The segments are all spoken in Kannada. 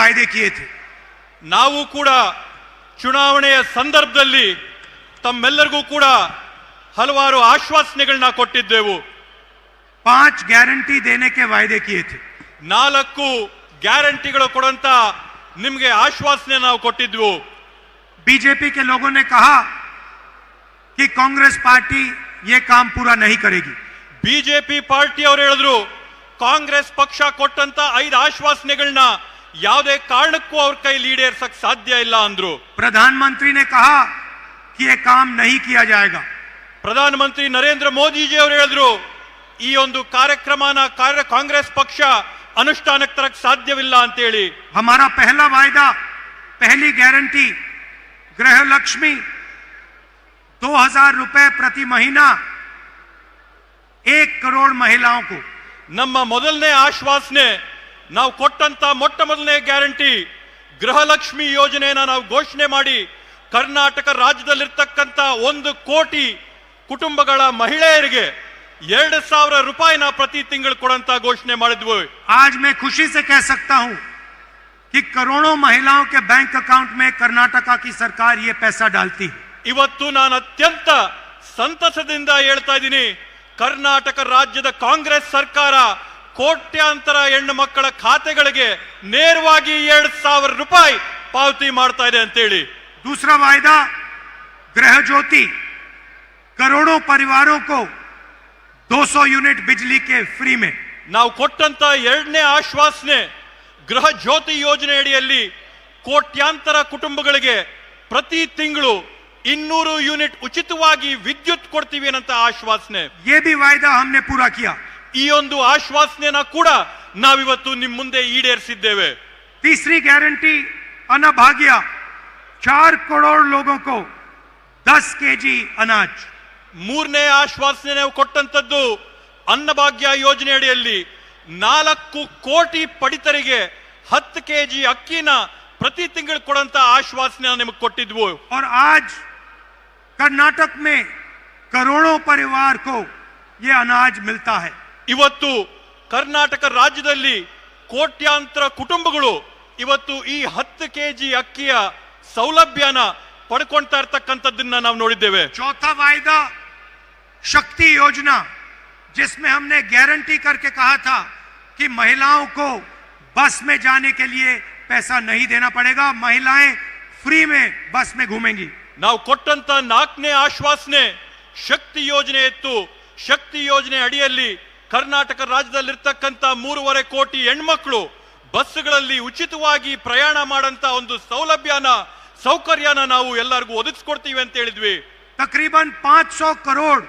वायदे किए थे। ನಾವು ಕೂಡ ಚುನಾವಣೆಯ ಸಂದರ್ಭದಲ್ಲಿ ತಮ್ಮೆಲ್ಲರಿಗೂ ಕೂಡ ಹಲವಾರು ಆಶ್ವಾಸನೆಗಳನ್ನ ಕೊಟ್ಟಿದ್ದೆವು। 5 गारंटी देने के वायदे किए थे। 4 ಗ್ಯಾರಂಟಿಗಳು ಕೊಡಂತ ನಿಮಗೆ ಆಶ್ವಾಸನೆ ನಾವು ಕೊಟ್ಟಿದ್ವು। बीजेपी के लोगों ने कहा कि कांग्रेस पार्टी ये काम पूरा नहीं करेगी। ಬಿಜೆಪಿ ಪಾರ್ಟಿ ಅವರು ಹೇಳಿದ್ರು ಕಾಂಗ್ರೆಸ್ ಪಕ್ಷ ಕೊಟ್ಟಂತ 5 ಆಶ್ವಾಸನೆಗಳನ್ನ ಯಾವುದೇ ಕಾರಣಕ್ಕೂ ಅವ್ರ ಕೈಲಿ ಈಡೇರಿಸಕ್ಕೆ ಸಾಧ್ಯ ಇಲ್ಲ ಅಂದ್ರು। प्रधानमंत्री ने कहा कि ये काम नहीं किया जाएगा। ಪ್ರಧಾನಮಂತ್ರಿ ನರೇಂದ್ರ ಮೋದಿ ಜಿ ಅವರು ಹೇಳಿದ್ರು ಈ ಒಂದು ಕಾರ್ಯಕ್ರಮನ ಕಾಂಗ್ರೆಸ್ ಪಕ್ಷ ಅನುಷ್ಠಾನಕ್ಕೆ ತರಕ್ಕೆ ಸಾಧ್ಯವಿಲ್ಲ ಅಂತ ಹೇಳಿ। हमारा पहला वायदा, पहली गारंटी गृह लक्ष्मी 2000 रुपए प्रति महीना 1 करोड़ महिलाओं को। ನಮ್ಮ ಮೊದಲನೇ ಆಶ್ವಾಸನೆ ನಾವು ಕೊಟ್ಟಂತ ಮೊದಲನೇ ಗ್ಯಾರಂಟಿ ಗೃಹಲಕ್ಷ್ಮಿ ಯೋಜನೆಯನ್ನ ನಾವು ಘೋಷಣೆ ಮಾಡಿ ಕರ್ನಾಟಕ ರಾಜ್ಯದಲ್ಲಿರ್ತಕ್ಕಂಥ 1 ಕೋಟಿ ಕುಟುಂಬಗಳ ಮಹಿಳೆಯರಿಗೆ 2000 ರೂಪಾಯಿನ ಪ್ರತಿ ತಿಂಗಳು ಕೊಡಂತ ಘೋಷಣೆ ಮಾಡಿದ್ವು। आज मैं खुशी से कह सकता हूं कि करोड़ों महिलाओं के बैंक अकाउंट में कर्नाटका की सरकार ये पैसा डालती है। ಇವತ್ತು ನಾನು ಅತ್ಯಂತ ಸಂತಸದಿಂದ ಹೇಳ್ತಾ ಇದ್ದೀನಿ, ಕರ್ನಾಟಕ ರಾಜ್ಯದ ಕಾಂಗ್ರೆಸ್ ಸರ್ಕಾರ ಕೋಟ್ಯಾಂತರ ಹೆಣ್ಣು ಮಕ್ಕಳ ಖಾತೆಗಳಿಗೆ ನೇರವಾಗಿ 2000 ರೂಪಾಯಿ ಪಾವತಿ ಮಾಡ್ತಾ ಇದೆ ಅಂತ ಹೇಳಿ। दूसरा वायदा गृह ज्योति, करोड़ों परिवारों को 200 यूनिट बिजली के फ्री में। ನಾವು ಕೊಟ್ಟಂತ ಎರಡನೇ ಆಶ್ವಾಸನೆ ಗೃಹ ಜ್ಯೋತಿ ಯೋಜನೆ ಅಡಿಯಲ್ಲಿ ಕೋಟ್ಯಾಂತರ ಕುಟುಂಬಗಳಿಗೆ ಪ್ರತಿ ತಿಂಗಳು 200 ಯೂನಿಟ್ ಉಚಿತವಾಗಿ ವಿದ್ಯುತ್ ಕೊಡ್ತೀವಿ ಅನ್ನಂತ ಆಶ್ವಾಸನೆ। ये भी वायदा हमने पूरा किया। ಈ ಒಂದು ಆಶ್ವಾಸನೆನ ಕೂಡ ನಾವಿವತ್ತು ನಿಮ್ಮ ಮುಂದೆ ಈಡೇರಿಸಿದ್ದೇವೆ। तीसरी गारंटी अन्नभाग्य, 4 करोड़ लोगों को 10 केजी अनाज। ಮೂರನೇ ಆಶ್ವಾಸನೆ ನಾವು ಕೊಟ್ಟಂತದ್ದು ಅನ್ನಭಾಗ್ಯ ಯೋಜನೆ ಅಡಿಯಲ್ಲಿ 4 ಕೋಟಿ ಪಡಿತರಿಗೆ 10 ಕೆಜಿ ಅಕ್ಕಿನ ಪ್ರತಿ ತಿಂಗಳು ಕೊಡಂತ ಆಶ್ವಾಸನೆ ನಿಮಗೆ ಕೊಟ್ಟಿದ್ವು। और आज कर्नाटक में करोड़ों परिवार को ये अनाज मिलता है। ಇವತ್ತು ಕರ್ನಾಟಕ ರಾಜ್ಯದಲ್ಲಿ ಕೋಟ್ಯಾಂತರ ಕುಟುಂಬಗಳು ಇವತ್ತು ಈ 10 ಕೆಜಿ ಅಕ್ಕಿಯ ಸೌಲಭ್ಯನ ಪಡ್ಕೊಳ್ತಾ ಇರ್ತಕ್ಕಂಥದ್ದನ್ನ ನಾವು ನೋಡಿದ್ದೇವೆ। चौथा वायदा शक्ति योजना, जिसमें हमने गारंटी करके कहा था कि महिलाओं को बस में जाने के लिए पैसा नहीं देना पड़ेगा, महिलाएं फ्री में बस में घूमेंगी। ನಾವು ಕೊಟ್ಟಂತ 4ನೇ ಆಶ್ವಾಸನೆ ಶಕ್ತಿ ಯೋಜನೆ ಇತ್ತು। ಶಕ್ತಿ ಯೋಜನೆ ಅಡಿಯಲ್ಲಿ ಕರ್ನಾಟಕ ರಾಜ್ಯದಲ್ಲಿರ್ತಕ್ಕಂಥ 3.5 ಕೋಟಿ ಹೆಣ್ಮಕ್ಳು ಬಸ್ಗಳಲ್ಲಿ ಉಚಿತವಾಗಿ ಪ್ರಯಾಣ ಮಾಡಂತ ಒಂದು ಸೌಕರ್ಯನ ನಾವು ಎಲ್ಲರಿಗೂ ಒದಗಿಸ್ಕೊಡ್ತೀವಿ ಅಂತ ಹೇಳಿದ್ವಿ। तकरीबन 500 करोड़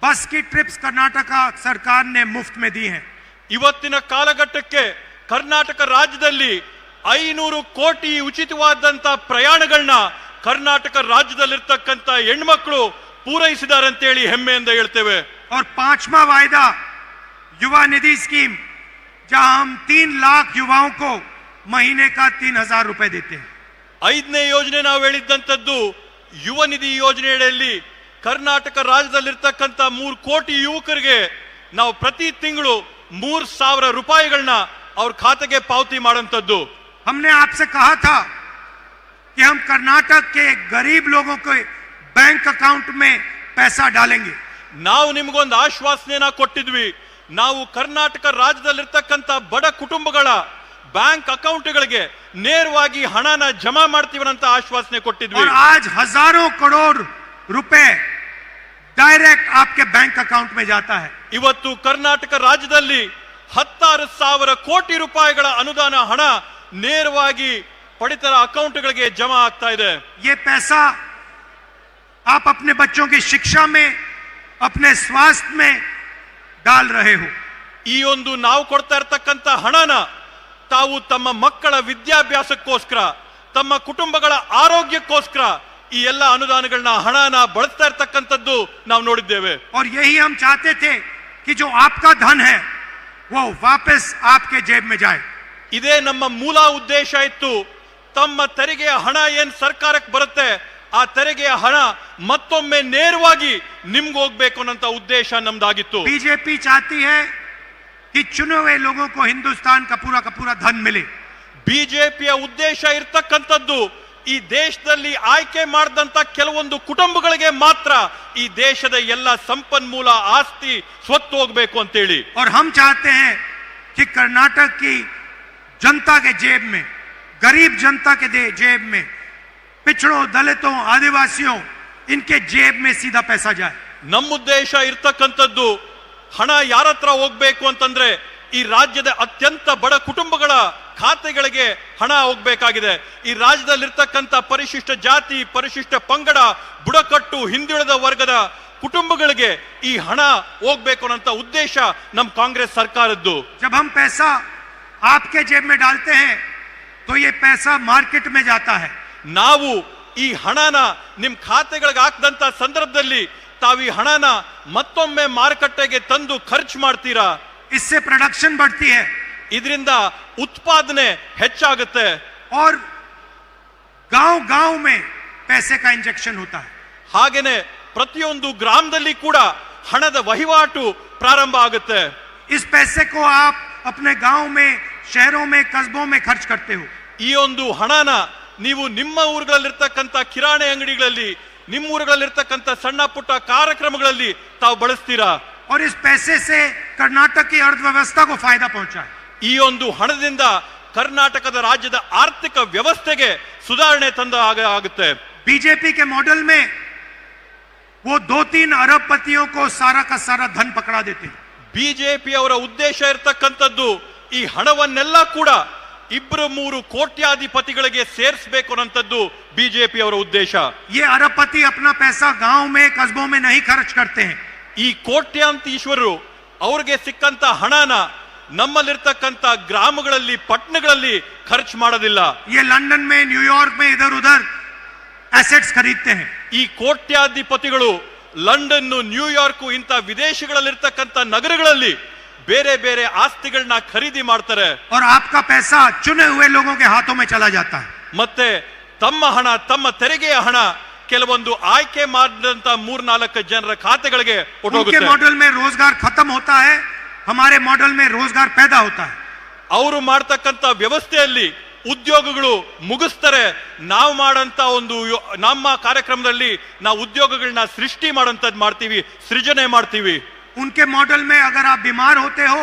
बस की ट्रिप्स कर्नाटका सरकार ने मुफ्त में दी हैं। ಇವತ್ತಿನ ಕಾಲಘಟ್ಟಕ್ಕೆ ಕರ್ನಾಟಕ ರಾಜ್ಯದಲ್ಲಿ 500 ಕೋಟಿ ಉಚಿತವಾದಂತ ಪ್ರಯಾಣಗಳನ್ನ ಕರ್ನಾಟಕ ರಾಜ್ಯದಲ್ಲಿರ್ತಕ್ಕಂಥ ಹೆಣ್ಮಕ್ಳು ಪೂರೈಸಿದ್ದಾರೆ ಅಂತ ಹೇಳಿ ಹೆಮ್ಮೆಯಿಂದ ಹೇಳ್ತೇವೆ। और 5वां वायदा युवा निधि स्कीम, जहां हम 3 लाख युवाओं को महीने का 3000 रुपए देते हैं। 5ನೇ ಯೋಜನೆ ನಾವು ಹೇಳಿದ್ದಂತದ್ದು ಯುವ ನಿಧಿ ಯೋಜನೆಯಲ್ಲಿ ಕರ್ನಾಟಕ ರಾಜ್ಯದಲ್ಲಿರ್ತಕ್ಕಂಥ 3 ಕೋಟಿ ಯುವಕರಿಗೆ ನಾವು ಪ್ರತಿ ತಿಂಗಳು 3000 ರೂಪಾಯಿಗಳನ್ನ ಅವ್ರ ಖಾತೆಗೆ ಪಾವತಿ ಮಾಡಂತದ್ದು। हमने आपसे कहा था कि हम कर्नाटक के गरीब लोगों के बैंक अकाउंट में पैसा डालेंगे। ನಾವು ನಿಮಗೊಂದು ಆಶ್ವಾಸನೆನ ಕೊಟ್ಟಿದ್ವಿ, ನಾವು ಕರ್ನಾಟಕ ರಾಜ್ಯದಲ್ಲಿರ್ತಕ್ಕಂಥ ಬಡ ಕುಟುಂಬಗಳ ಬ್ಯಾಂಕ್ ಅಕೌಂಟ್ಗಳಿಗೆ ನೇರವಾಗಿ ಹಣನ ಜಮಾ ಮಾಡ್ತೀವಿ ಅಂತ ಆಶ್ವಾಸನೆ ಕೊಟ್ಟಿದ್ವಿ। और आज हजारों करोड़ रुपए डायरेक्ट आपके बैंक अकाउंट में जाता है। ಇವತ್ತು ಕರ್ನಾಟಕ ರಾಜ್ಯದಲ್ಲಿ 16,000 ಕೋಟಿ ರೂಪಾಯಿಗಳ ಅನುದಾನ ಹಣ ನೇರವಾಗಿ ಪಡಿತರ ಅಕೌಂಟ್ಗಳಿಗೆ ಜಮಾ ಆಗ್ತಾ ಇದೆ। ये पैसा आप अपने बच्चों की शिक्षा में, अपने स्वास्थ्य में डाल रहे हो। ಈ ಒಂದು ನಾವು ಕೊಡ್ತಾ ಇರತಕ್ಕಂತ ಹಣನ ತಾವು ತಮ್ಮ ಮಕ್ಕಳ ವಿದ್ಯಾಭ್ಯಾಸಕ್ಕೋಸ್ಕರ, ತಮ್ಮ ಕುಟುಂಬಗಳ ಆರೋಗ್ಯಕ್ಕೋಸ್ಕರ ಈ ಎಲ್ಲ ಅನುದಾನಗಳನ್ನ ಹಣನ ಬಳಸ್ತಾ ಇರತಕ್ಕಂಥದ್ದು ನಾವು ನೋಡಿದ್ದೇವೆ। और यही हम चाहते थे कि जो आपका धन है वो वापस आपके जेब में जाए। ಇದೇ ನಮ್ಮ ಮೂಲ ಉದ್ದೇಶ ಇತ್ತು। ತಮ್ಮ ತೆರಿಗೆಯ ಹಣ ಏನ್ ಸರ್ಕಾರಕ್ಕೆ ಬರುತ್ತೆ ಆ ತೆರಿಗೆಯ ಹಣ ಮತ್ತೊಮ್ಮೆ ನೇರವಾಗಿ ನಿಮ್ಗೆ ಹೋಗ್ಬೇಕು ಅನ್ನೋ ಉದ್ದೇಶ ನಮ್ದಾಗಿತ್ತು। बीजेपी चाहती है कि चुने हुए लोगों को हिंदुस्तान का पूरा धन मिले। ಬಿಜೆಪಿಯ ಉದ್ದೇಶ ಇರ್ತಕ್ಕಂಥದ್ದು ಈ ದೇಶದಲ್ಲಿ ಆಯ್ಕೆ ಮಾಡಿದಂತ ಕೆಲವೊಂದು ಕುಟುಂಬಗಳಿಗೆ ಮಾತ್ರ ಈ ದೇಶದ ಎಲ್ಲ ಸಂಪನ್ಮೂಲ ಆಸ್ತಿ ಸ್ವತ್ತು ಹೋಗಬೇಕು ಅಂತೇಳಿ. और हम चाहते हैं कि कर्नाटक की जनता के जेब में, गरीब जनता के जेब में, पिछड़ों, दलितों, आदिवासियों, इनके जेब में सीधा पैसा जाए. ನಮ್ಮ ಉದ್ದೇಶ ಇರ್ತಕ್ಕಂಥದ್ದು ಹಣ ಯಾರ ಹತ್ರ ಹೋಗ್ಬೇಕು ಅಂತಂದ್ರೆ ಈ ರಾಜ್ಯದ ಅತ್ಯಂತ ಬಡ ಕುಟುಂಬಗಳ ಖಾತೆಗಳಿಗೆ ಹಣ ಹೋಗ್ಬೇಕಾಗಿದೆ. ಈ ರಾಜ್ಯದಲ್ಲಿರ್ತಕ್ಕಂಥ ಪರಿಶಿಷ್ಟ ಜಾತಿ, ಪರಿಶಿಷ್ಟ ಪಂಗಡ, ಬುಡಕಟ್ಟು, ಹಿಂದುಳಿದ ವರ್ಗದ ಕುಟುಂಬಗಳಿಗೆ ಈ ಹಣ ಹೋಗ್ಬೇಕು ಅನ್ನೋ ಉದ್ದೇಶ ನಮ್ಮ ಕಾಂಗ್ರೆಸ್ ಸರ್ಕಾರದ್ದು. जब हम पैसा आपके जेब में डालते हैं तो ये पैसा मार्केट में जाता है. ನಾವು ಈ ಹಣನ ನಿಮ್ ಖಾತೆಗಳಿಗೆ ಹಾಕದಂತ ಸಂದರ್ಭದಲ್ಲಿ ತಾವು ಈ ಹಣನ ಮತ್ತೊಮ್ಮೆ ಮಾರುಕಟ್ಟೆಗೆ ತಂದು ಖರ್ಚು ಮಾಡ್ತೀರಾ. इससे प्रोडक्शन बढ़ती है, ಇದರಿಂದ ಉತ್ಪಾದನೆ ಹೆಚ್ಚಾಗುತ್ತೆ और गांव-गांव में पैसे का इंजेक्शन होता है. ಹಾಗೇನೆ ಪ್ರತಿಯೊಂದು ಗ್ರಾಮದಲ್ಲಿ ಕೂಡ ಹಣದ ವಹಿವಾಟು ಪ್ರಾರಂಭ ಆಗುತ್ತೆ. इस पैसे को आप अपने गांव में, शहरों में, कस्बों में खर्च करते हो. ಈ ಒಂದು ಹಣನ ನೀವು ನಿಮ್ಮ ಊರುಗಳಲ್ಲಿರ್ತಕ್ಕಂಥ ಕಿರಾಣಿ ಅಂಗಡಿಗಳಲ್ಲಿ, ನಿಮ್ಮ ಊರುಗಳಲ್ಲಿರ್ತಕ್ಕಂಥ ಸಣ್ಣ ಪುಟ್ಟ ಕಾರ್ಯಕ್ರಮಗಳಲ್ಲಿ ತಾವು ಬಳಸ್ತೀರಾ. और इस पैसे से कर्नाटक की अर्थव्यवस्था को फायदा पहुंचा है. ಈ ಒಂದು ಹಣದಿಂದ ಕರ್ನಾಟಕದ ರಾಜ್ಯದ ಆರ್ಥಿಕ ವ್ಯವಸ್ಥೆಗೆ ಸುಧಾರಣೆ ತಂದ ಆಗುತ್ತೆ. बीजेपी के मॉडल में वो 2-3 अरबपतियों को सारा का सारा धन पकड़ा देते हैं. ಬಿಜೆಪಿ ಅವರ ಉದ್ದೇಶ ಇರತಕ್ಕಂಥದ್ದು ಈ ಹಣವನ್ನೆಲ್ಲ ಕೂಡ 2-3 ಕೋಟ್ಯಾಧಿಪತಿಗಳಿಗೆ ಸೇರಿಸಬೇಕು ಅನ್ನೋಂಥದ್ದು ಬಿಜೆಪಿ ಅವರ ಉದ್ದೇಶ. ये अरबपति अपना पैसा गांव में, कस्बों में नहीं खर्च करते हैं. ಈ ಕೋಟ್ಯಾಂತೀಶ್ವರರು ಅವ್ರಿಗೆ ಸಿಕ್ಕಂತ ಹಣನ ನಮ್ಮಲ್ಲಿರ್ತಕ್ಕಂಥ ಗ್ರಾಮಗಳಲ್ಲಿ, ಪಟ್ಟಣಗಳಲ್ಲಿ ಖರ್ಚು ಮಾಡೋದಿಲ್ಲ. ये लंदन में, न्यूयॉर्क में इधर उधर एसेट्स खरीदते हैं. ಈ ಕೋಟ್ಯಾಧಿಪತಿಗಳು ಲಂಡನ್, ನ್ಯೂಯಾರ್ಕ್ ಇಂಥ ವಿದೇಶಗಳಲ್ಲಿರ್ತಕ್ಕಂಥ ನಗರಗಳಲ್ಲಿ ಬೇರೆ ಬೇರೆ ಆಸ್ತಿಗಳನ್ನ ಖರೀದಿ ಮಾಡ್ತಾರೆ. और आपका पैसा चुने हुए लोगों के हाथों में चला जाता है. ಮತ್ತೆ ತಮ್ಮ ಹಣ, ತಮ್ಮ ತೆರಿಗೆಯ ಹಣ ಕೆಲವೊಂದು ಆಯ್ಕೆ ಮಾಡಿದಂತ 3-4 ಜನರ ಖಾತೆಗಳಿಗೆ उनके ಹೊರಟೋಗುತ್ತೆ. मॉडल में रोजगार खत्म होता है, हमारे मॉडल में रोजगार पैदा होता है. ಅವರು ಮಾಡ್ತಕ್ಕಂಥ ವ್ಯವಸ್ಥೆಯಲ್ಲಿ ಉದ್ಯೋಗಗಳು ಮುಗಿಸ್ತಾರೆ. ನಾವು ಮಾಡಂತ ಒಂದು ನಮ್ಮ ಕಾರ್ಯಕ್ರಮದಲ್ಲಿ ನಾವು ಉದ್ಯೋಗಗಳನ್ನ ಸೃಷ್ಟಿ ಮಾಡೋಂಥದ್ದು ಮಾಡ್ತೀವಿ, ಸೃಜನೆ ಮಾಡ್ತೀವಿ. उनके मॉडल में अगर आप बीमार होते हो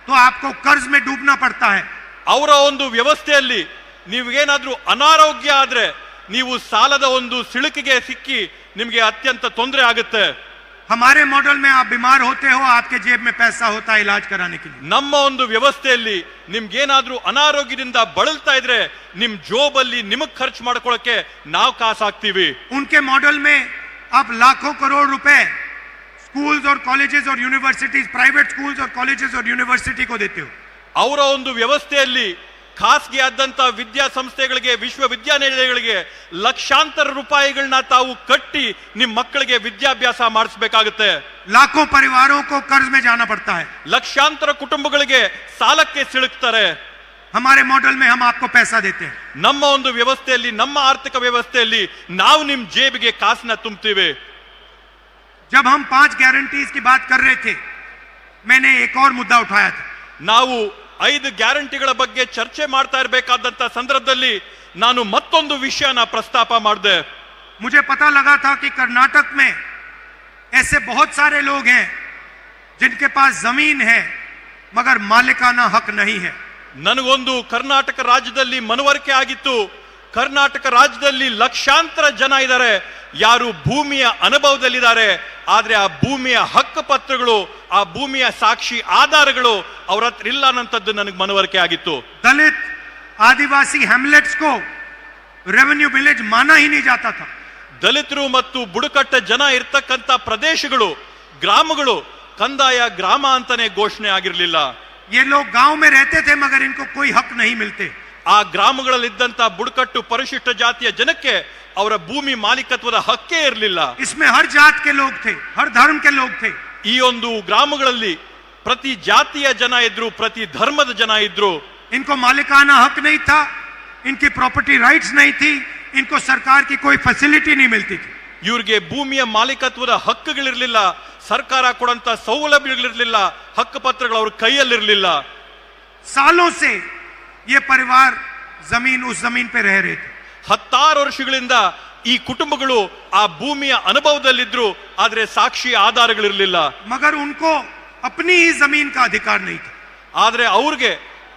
तो आपको कर्ज में डूबना पड़ता है. ಅವರ ಒಂದು ವ್ಯವಸ್ಥೆಯಲ್ಲಿ ನೀವೇನಾದ್ರೂ ಅನಾರೋಗ್ಯ ಆದ್ರೆ ನೀವು ಸಾಲದ ಒಂದು ಸಿಳುಕಿಗೆ ಸಿಕ್ಕಿ ನಿಮಗೆ ಅತ್ಯಂತ ತೊಂದರೆ ಆಗುತ್ತೆ. हमारे मॉडल में आप बीमार होते हो, आपके जेब में पैसा होता है इलाज कराने के लिए. ನಮ್ಮ ಒಂದು ವ್ಯವಸ್ಥೆಯಲ್ಲಿ ನಿಮ್ಗೇನಾದ್ರೂ ಅನಾರೋಗ್ಯದಿಂದ ಬಳಲ್ತಾ ಇದ್ರೆ ನಿಮ್ ಜೋಬಲ್ಲಿ ನಿಮಗ್ ಖರ್ಚು ಮಾಡ್ಕೊಳ್ಳಕ್ಕೆ ನಾವು ಕಾಸು ಹಾಕ್ತೀವಿ. उनके मॉडल में आप लाखों करोड़ रुपए स्कूल्स और कॉलेजेस और यूनिवर्सिटीज, प्राइवेट स्कूल्स और कॉलेजेस और यूनिवर्सिटी को देते हो. ಅವರ ಒಂದು ವ್ಯವಸ್ಥೆಯಲ್ಲಿ ಖಾಸಗಿ ಆದಂತ ವಿದ್ಯಾಸಂಸ್ಥೆಗಳಿಗೆ, ವಿಶ್ವವಿದ್ಯಾನಿಲಯಗಳಿಗೆ ಲಕ್ಷಾಂತರ ರೂಪಾಯಿಗಳನ್ನ ತಾವು ಕಟ್ಟಿ ನಿಮ್ಮ ಮಕ್ಕಳಿಗೆ ವಿದ್ಯಾಭ್ಯಾಸ ಮಾಡಿಸಬೇಕಾಗುತ್ತೆ. लाखों परिवारों को कर्ज में जाना पड़ता है. ಲಕ್ಷಾಂತರ ಕುಟುಂಬಗಳಿಗೆ ಸಾಲಕ್ಕೆ ಸಿಲುಕ್ತಾರೆ. हमारे मॉडल में हम आपको पैसा देते हैं. ನಮ್ಮ ಒಂದು ವ್ಯವಸ್ಥೆಯಲ್ಲಿ, ನಮ್ಮ ಆರ್ಥಿಕ ವ್ಯವಸ್ಥೆಯಲ್ಲಿ ನಾವು ನಿಮ್ ಜೇಬಿಗೆ ಕಾಸನ್ನ ತುಂಬ್ತೀವಿ. जब हम 5 गारंटीज की बात कर रहे थे, मैंने एक और मुद्दा उठाया था. ನಾವು 5 ಗ್ಯಾರಂಟಿಗಳ ಬಗ್ಗೆ ಚರ್ಚೆ ಮಾಡ್ತಾ ಇರಬೇಕಾದಂತ ಸಂದರ್ಭದಲ್ಲಿ ನಾನು ಮತ್ತೊಂದು ವಿಷಯನ ಪ್ರಸ್ತಾಪ ಮಾಡಿದೆ. मुझे पता लगा था कि कर्नाटक में ऐसे बहुत सारे लोग हैं जिनके पास जमीन है मगर मालिकाना हक नहीं है. ನನಗೊಂದು ಕರ್ನಾಟಕ ರಾಜ್ಯದಲ್ಲಿ ಮನವರಿಕೆ ಆಗಿತ್ತು. ಕರ್ನಾಟಕ ರಾಜ್ಯದಲ್ಲಿ ಲಕ್ಷಾಂತರ ಜನ ಇದ್ದಾರೆ, ಯಾರು ಭೂಮಿಯ ಅನುಭವದಲ್ಲಿದ್ದಾರೆ, ಆದ್ರೆ ಆ ಭೂಮಿಯ ಹಕ್ಕು ಪತ್ರಗಳು, ಆ ಭೂಮಿಯ ಸಾಕ್ಷಿ ಆಧಾರಗಳು ಅವ್ರ ಹತ್ರ ಇಲ್ಲ ಅನ್ನೋಂಥದ್ದು ನನಗೆ ಮನವರಿಕೆ ಆಗಿತ್ತು. दलित, आदिवासी हैमलेट्स को रेवेन्यू विलेज माना ही नहीं जाता था. ದಲಿತರು ಮತ್ತು ಬುಡಕಟ್ಟ ಜನ ಇರ್ತಕ್ಕಂಥ ಪ್ರದೇಶಗಳು, ಗ್ರಾಮಗಳು ಕಂದಾಯ ಗ್ರಾಮ ಅಂತಾನೆ ಘೋಷಣೆ ಆಗಿರಲಿಲ್ಲ. ये लोग गांव में रहते थे मगर इनको कोई हक नहीं मिलते. ಆ ಗ್ರಾಮಗಳಲ್ಲಿದ್ದಂತ ಬುಡಕಟ್ಟು ಪರಿಶಿಷ್ಟ ಜಾತಿಯ ಜನಕ್ಕೆ ಅವರ ಭೂಮಿ ಮಾಲೀಕತ್ವದ ಹಕ್ಕೇ ಇರಲಿಲ್ಲ. इसमें हर जात के लोग थे, हर धर्म के लोग थे. ಈ ಒಂದು ಗ್ರಾಮಗಳಲ್ಲಿ ಪ್ರತಿ ಜಾತಿಯ ಜನ ಇದ್ರು, ಪ್ರತಿ ಧರ್ಮದ ಜನ ಇದ್ರು. इनको मालिकाना हक नहीं था, इनकी प्रॉपर्टी राइट्स नहीं थी, इनको सरकार की कोई फैसिलिटी नहीं मिलती थी. ಇವ್ರಿಗೆ ಭೂಮಿಯ ಮಾಲೀಕತ್ವದ ಹಕ್ಕುಗಳಿರ್ಲಿಲ್ಲ, ಸರ್ಕಾರ ಕೊಡಂತ ಸೌಲಭ್ಯಗಳಿರ್ಲಿಲ್ಲ, ಹಕ್ಕು ಪತ್ರಗಳು ಅವ್ರ ಕೈಯಲ್ಲಿರ್ಲಿಲ್ಲ. सालों से ये परिवार जमीन उस जमीन पे रह रहे थे। 16 ವರ್ಷಗಳಿಂದ ಈ ಕುಟುಂಬಗಳು ಆ ಭೂಮಿಯ ಅನುಭವದಲ್ಲಿದ್ರು, ಆದ್ರೆ ಸಾಕ್ಷಿ ಆಧಾರಗಳಿರಲಿಲ್ಲ. मगर उनको अपनी ही जमीन का अधिकार नहीं था. ಆದ್ರೆ ಅವ್ರಿಗೆ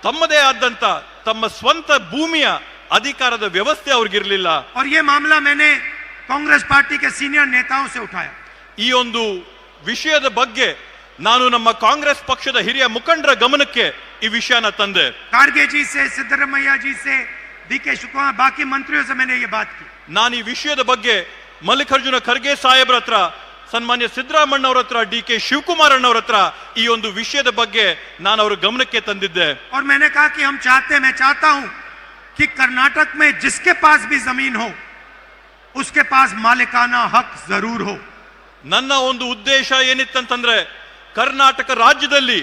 ತಮ್ಮದೇ ಆದಂತ ತಮ್ಮ ಸ್ವಂತ ಭೂಮಿಯ ಅಧಿಕಾರದ ವ್ಯವಸ್ಥೆ ಅವ್ರಿಗಿರ್ಲಿಲ್ಲ. और ये मामला मैंने कांग्रेस पार्टी के सीनियर नेताओं से उठाया. ಈ ಒಂದು ವಿಷಯದ ಬಗ್ಗೆ ನಾನು ನಮ್ಮ ಕಾಂಗ್ರೆಸ್ ಪಕ್ಷದ ಹಿರಿಯ ಮುಖಂಡರ ಗಮನಕ್ಕೆ ಈ ವಿಷಯನ ತಂದೆ. खारगे जी से, सिद्धरामैया जी से, डीके शिवकुमार, बाकी मंत्रियों से मैंने ये बात की. ನಾನು ಈ ವಿಷಯದ ಬಗ್ಗೆ ಮಲ್ಲಿಕಾರ್ಜುನ ಖರ್ಗೆ ಸಾಹೇಬ್ರ ಹತ್ರ, ಸನ್ಮಾನ್ಯ ಸಿದ್ದರಾಮಣ್ಣ ಅವರ ಹತ್ರ, ಡಿ.ಕೆ. ಶಿವಕುಮಾರ್ ಅಣ್ಣವರ ಹತ್ರ ಈ ಒಂದು ವಿಷಯದ ಬಗ್ಗೆ ನಾನು ಅವರ ಗಮನಕ್ಕೆ ತಂದಿದ್ದೆ. और मैंने कहा कि मैं चाहता हूं कि कर्नाटक में जिसके पास भी जमीन हो उसके पास मालिकाना हक जरूर हो. ನನ್ನ ಒಂದು ಉದ್ದೇಶ ಏನಿತ್ತಂತಂದ್ರೆ, ಕರ್ನಾಟಕ ರಾಜ್ಯದಲ್ಲಿ